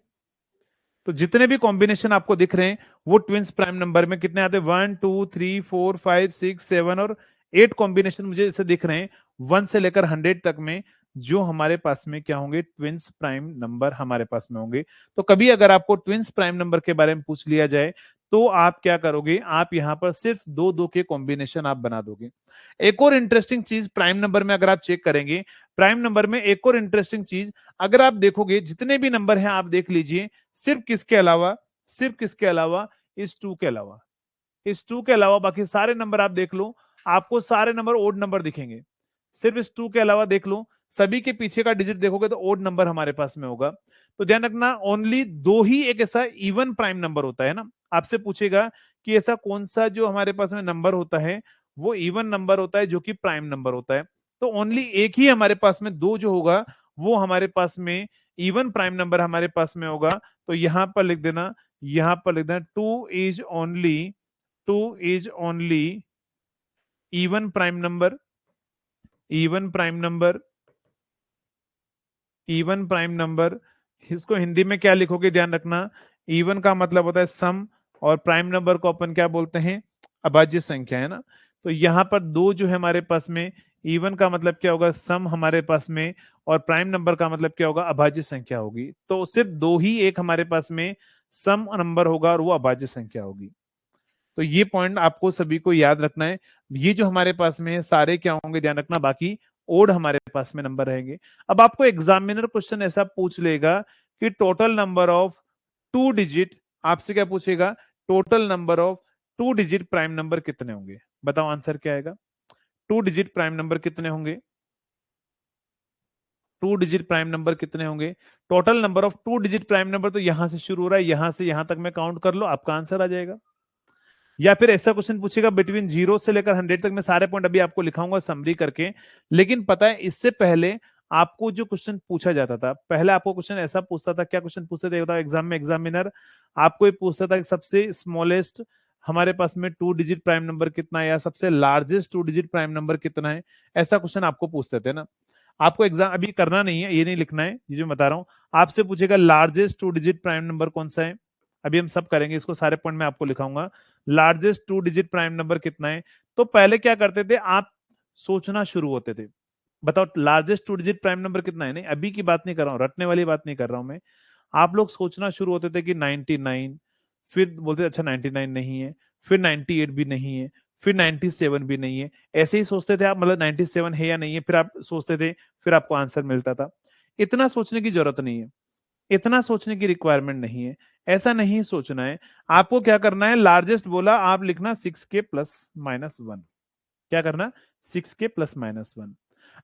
तो जितने भी कॉम्बिनेशन आपको दिख रहे हैं वो ट्विंस प्राइम नंबर में कितने आते हैं, 1 2 3 4 5 6 7 और 8 कॉम्बिनेशन मुझे इसे दिख रहे हैं, 1 से लेकर 100 तक में, जो हमारे पास में क्या होंगे, ट्विंस प्राइम नंबर हमारे पास में होंगे। तो कभी अगर आपको ट्विंस प्राइम नंबर के बारे में पूछ लिया जाए तो आप क्या करोगे, आप यहां पर सिर्फ दो दो के कॉम्बिनेशन आप बना दोगे। एक और इंटरेस्टिंग चीज प्राइम नंबर में अगर आप चेक करेंगे, प्राइम नंबर में एक और इंटरेस्टिंग चीज, अगर आप देखोगे जितने भी नंबर हैं आप देख लीजिए, सिर्फ किसके अलावा, सिर्फ किसके अलावा, इस 2 के अलावा, इस 2 के अलावा बाकी सारे नंबर आप देख लो, आपको सारे नंबर ओड नंबर दिखेंगे। सिर्फ इस 2 के अलावा देख लो, सभी के पीछे का डिजिट देखोगे तो ओड नंबर हमारे पास में होगा। तो ध्यान रखना, ओनली दो ही एक ऐसा इवन प्राइम नंबर होता है ना। आपसे पूछेगा कि ऐसा कौन सा जो हमारे पास में नंबर होता है वो इवन नंबर होता है जो कि प्राइम नंबर होता है। तो ओनली एक ही हमारे पास में, दो जो होगा वो हमारे पास में इवन प्राइम नंबर हमारे पास में होगा। तो यहां पर लिख देना, यहां पर लिख देना, two is only even prime number, even prime number, even prime number. इसको हिंदी में क्या लिखोगे, ध्यान रखना, इवन का मतलब होता है सम, और प्राइम नंबर को अपन क्या बोलते हैं, अभाज्य संख्या, है ना। तो यहाँ पर दो जो है हमारे पास में, इवन का मतलब क्या होगा, सम हमारे पास में, और प्राइम नंबर का मतलब क्या होगा, अभाज्य संख्या होगी। तो सिर्फ दो ही एक हमारे पास में सम नंबर होगा और वो अभाज्य संख्या होगी। तो ये पॉइंट आपको सभी को याद रखना है। ये जो हमारे पास में है सारे क्या होंगे, ध्यान रखना, बाकी ओड हमारे पास में नंबर रहेंगे। अब आपको एग्जामिनर क्वेश्चन ऐसा पूछ लेगा कि टोटल नंबर ऑफ 2 डिजिट, आपसे क्या पूछेगा, total number of 2 digit prime number कितने होंगे, बताओ आंसर क्या आएगा। 2 डिजिट प्राइम नंबर कितने होंगे, 2 डिजिट प्राइम नंबर कितने होंगे, total number of 2 digit prime number. तो यहां से शुरू हो रहा है, यहां से यहां तक में काउंट कर लो, आपका आंसर आ जाएगा। या फिर ऐसा क्वेश्चन पूछेगा बिटवीन 0 से लेकर 100 तक, मैं सारे पॉइंट अभी आपको लिखाऊंगा समरी करके। लेकिन पता है इससे पहले आपको जो क्वेश्चन पूछा जाता था, पहले आपको क्वेश्चन ऐसा पूछता था, क्या क्वेश्चन पूछते थे बताओ एग्जाम में, एग्जामिनर आपको ये पूछता था कि सबसे स्मॉलेस्ट हमारे पास में 2 डिजिट प्राइम नंबर कितना है, या सबसे लार्जेस्ट 2 डिजिट प्राइम नंबर कितना है, ऐसा क्वेश्चन आपको पूछते थे ना। आपको एग्जाम अभी करना नहीं है, ये नहीं लिखना है, ये जो बता रहा हूं, आपसे पूछेगा लार्जेस्ट 2 डिजिट प्राइम नंबर कौन सा है। अभी हम सब करेंगे इसको, सारे पॉइंट मैं आपको लिखाऊंगा। लार्जेस्ट 2 डिजिट प्राइम नंबर कितना है, तो पहले क्या करते थे आप, सोचना शुरू होते थे, बताओ लार्जेस्ट 2 डिजिट प्राइम नंबर कितना है। नहीं अभी की बात नहीं कर रहा हूं, रटने वाली बात नहीं कर रहा हूं मैं। आप लोग सोचना शुरू होते थे कि 99, फिर बोलते थे अच्छा 99 नहीं है, फिर 98 भी नहीं है, फिर 97 भी नहीं है, ऐसे ही सोचते थे आप, मतलब 97 है या नहीं है, फिर आप सोचते थे, फिर आपको आंसर मिलता था। इतना सोचने की जरूरत नहीं है, इतना सोचने की रिक्वायरमेंट नहीं है, ऐसा नहीं सोचना है। आपको क्या करना है, लार्जेस्ट बोला आप लिखना 6 के +-1, क्या करना, 6 के +-1।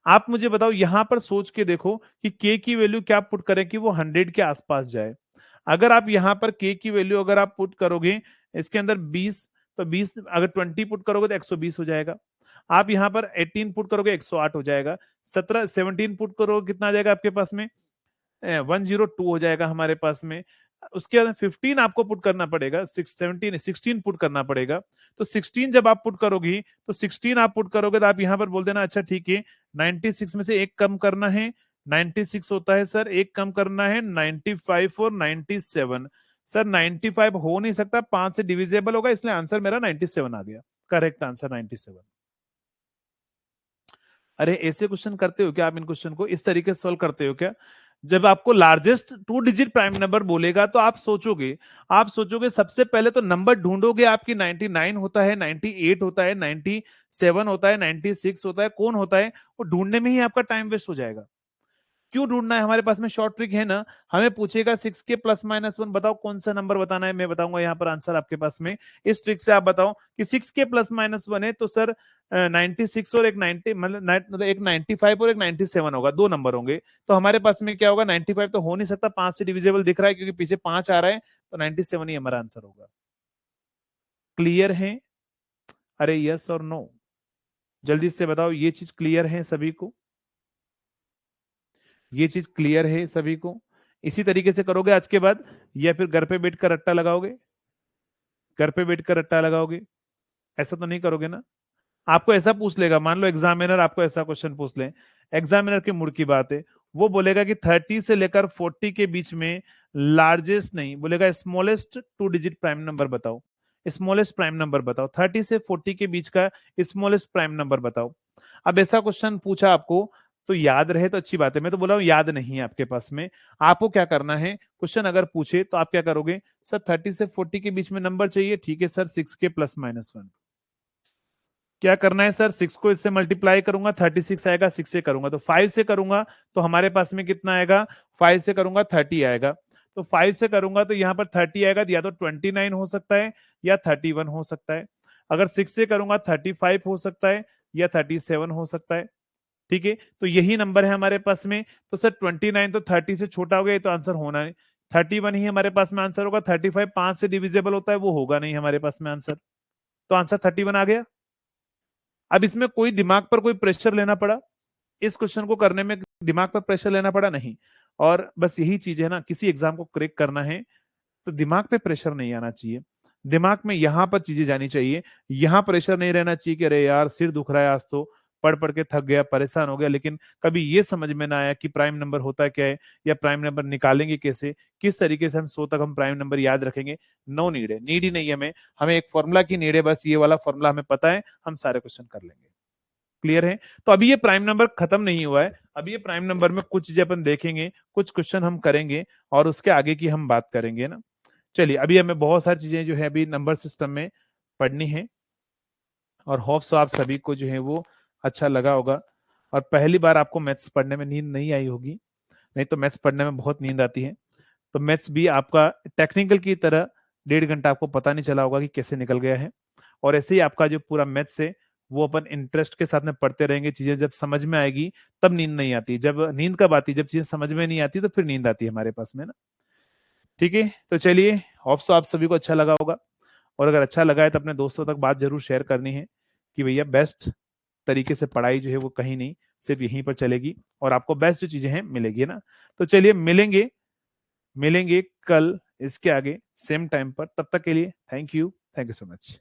आप मुझे बताओ यहां पर सोच के देखो कि के की वैल्यू क्या पुट करें कि वो 100 के आसपास जाए। अगर आप यहां पर के की वैल्यू अगर आप पुट करोगे इसके अंदर 20, तो 20 अगर 20 पुट करोगे तो 120 हो जाएगा। आप यहां पर 18 पुट करोगे 108 हो जाएगा। 17 पुट करोगे कितना आ जाएगा आपके पास में, 102 हो जाएगा हमारे पास में। उसके बाद 15 आपको पुट करना पड़ेगा, 16 पुट करना पड़ेगा। तो 16 जब आप पुट करोगी तो 16 आप पुट करोगे तो आप यहां पर बोल देना अच्छा ठीक है 96 में से एक कम करना है, 96 होता है सर, एक कम करना है 95 और 97। सर 95 हो नहीं सकता, 5 से डिविजिबल होगा, इसलिए आंसर मेरा 97 आ गया। Correct answer 97। अरे ऐसे क्वेश्चन करते हो क्या आप? इन क्वेश्चन को इस तरीके से सॉल्व करते हो क्या? जब आपको लार्जेस्ट 2 डिजिट प्राइम नंबर बोलेगा तो आप सोचोगे सबसे पहले तो नंबर ढूंढोगे आपकी 99 होता है, 98 होता है, 97 होता है, 96 होता है, कौन होता है, वो ढूंढने में ही आपका टाइम वेस्ट हो जाएगा। क्यों ढूंढना है? हमारे पास में शॉर्ट ट्रिक है ना। हमें पूछेगा 6 के +-1 बताओ कौन सा नंबर बताना है, मैं बताऊंगा यहाँ पर आंसर आपके पास में। इस ट्रिक से आप बताओ कि 6 के +-1 है तो सर 96 और एक 90 मतलब एक 95 और एक 97 होगा, दो नंबर होंगे। तो हमारे पास में क्या होगा, 95 तो हो नहीं सकता, 5 से डिविजिबल दिख रहा है क्योंकि पीछे 5 आ रहा है, तो 97 ही हमारा आंसर होगा। क्लियर है? अरे यस और नो, जल्दी से बताओ, ये चीज क्लियर है सभी को? ये चीज क्लियर है सभी को? इसी तरीके से करोगे आज के बाद, या फिर घर पे बैठ कर रट्टा लगाओगे? घर पे बैठ कर रट्टा लगाओगे? ऐसा तो नहीं करोगे ना? आपको ऐसा पूछ लेगा, मान लो एग्जामिनर आपको ऐसा क्वेश्चन पूछ ले, एग्जामिनर के मूड की बात है, वो बोलेगा कि 30 से लेकर 40 के बीच में लार्जेस्ट नहीं, बोलेगा स्मॉलेस्ट 2 डिजिट प्राइम नंबर बताओ। स्मॉलेस्ट प्राइम नंबर बताओ, 30 से 40 के बीच का स्मॉलेस्ट प्राइम नंबर बताओ। अब ऐसा क्वेश्चन पूछा आपको तो याद रहे तो अच्छी बात है, मैं तो बोला हूं याद नहीं है आपके पास में। आपको क्या करना है, क्वेश्चन अगर पूछे तो आप क्या करोगे, सर 30 से 40 के बीच में नंबर चाहिए, ठीक है सर 6 के +-1। क्या करना है सर, 6 को इससे मल्टीप्लाई करूंगा 36 आएगा, 6 से करूंगा तो 5 से करूंगा तो हमारे पास में कितना आएगा, 5 से करूंगा 30 आएगा। तो 5 से करूंगा तो यहाँ पर 30 आएगा, या तो 29 हो सकता है या 31 हो सकता है। अगर 6 से करूंगा 35 हो सकता है या 37 हो सकता है। ठीक है, तो यही नंबर है हमारे पास में। तो सर 29 तो 30 से छोटा हो गया, तो आंसर होना नहीं। 31 ही हमारे पास में आंसर होगा। 35 5 से डिविजिबल होता है, वो होगा नहीं हमारे पास में आंसर। तो आंसर 31 आ गया। अब इसमें कोई दिमाग पर कोई प्रेशर लेना पड़ा, इस क्वेश्चन को करने में दिमाग पर प्रेशर लेना पड़ा नहीं। और बस यही चीज है ना, किसी एग्जाम को क्रैक करना है तो दिमाग पे प्रेशर नहीं आना चाहिए, दिमाग में यहां पर चीजें जानी चाहिए। यहां प्रेशर नहीं रहना चाहिए कि अरे यार सिर दुख रहा है आज तो, पढ़ पढ़ के थक गया, परेशान हो गया, लेकिन कभी ये समझ में ना आया कि प्राइम नंबर होता क्या है, या प्राइम नंबर निकालेंगे कैसे, किस तरीके से हम 100 तक हम प्राइम नंबर याद रखेंगे। नो नीड है, नीड ही नहीं है हमें, हमें एक फॉर्मूला की नीड है, बस ये वाला फॉर्मूला हमें पता है, हम सारे क्वेश्चन कर लेंगे। क्लियर है? तो अभी ये प्राइम नंबर खत्म नहीं हुआ है, अभी ये प्राइम नंबर में कुछ चीजें अपन देखेंगे, कुछ क्वेश्चन हम करेंगे और उसके आगे की हम बात करेंगे ना। चलिए, अभी हमें बहुत सारी चीजें जो है अभी नंबर सिस्टम में पढ़नी है, और होप्स आप सभी को जो है वो अच्छा लगा होगा। और पहली बार आपको मैथ्स पढ़ने में नींद नहीं आई होगी, नहीं तो मैथ्स पढ़ने में बहुत नींद आती है। तो मैथ्स भी आपका टेक्निकल की तरह 1.5 घंटा आपको पता नहीं चला होगा कि कैसे निकल गया है। और ऐसे ही आपका जो पूरा मैथ्स है वो अपन इंटरेस्ट के साथ में पढ़ते रहेंगे, चीजें जब समझ में आएगी तब नींद नहीं आती। जब नींद कब आती, जब चीजें समझ में नहीं आती तो फिर नींद आती है हमारे पास में ना। ठीक है, तो चलिए, होप्स आप सभी को अच्छा लगा होगा। और अगर अच्छा लगा है तो अपने दोस्तों तक बात जरूर शेयर करनी है कि भैया बेस्ट तरीके से पढ़ाई जो है वो कहीं नहीं, सिर्फ यहीं पर चलेगी और आपको बेस्ट जो चीजें हैं मिलेगी ना। तो चलिए, मिलेंगे मिलेंगे कल इसके आगे सेम टाइम पर, तब तक के लिए थैंक यू सो मच।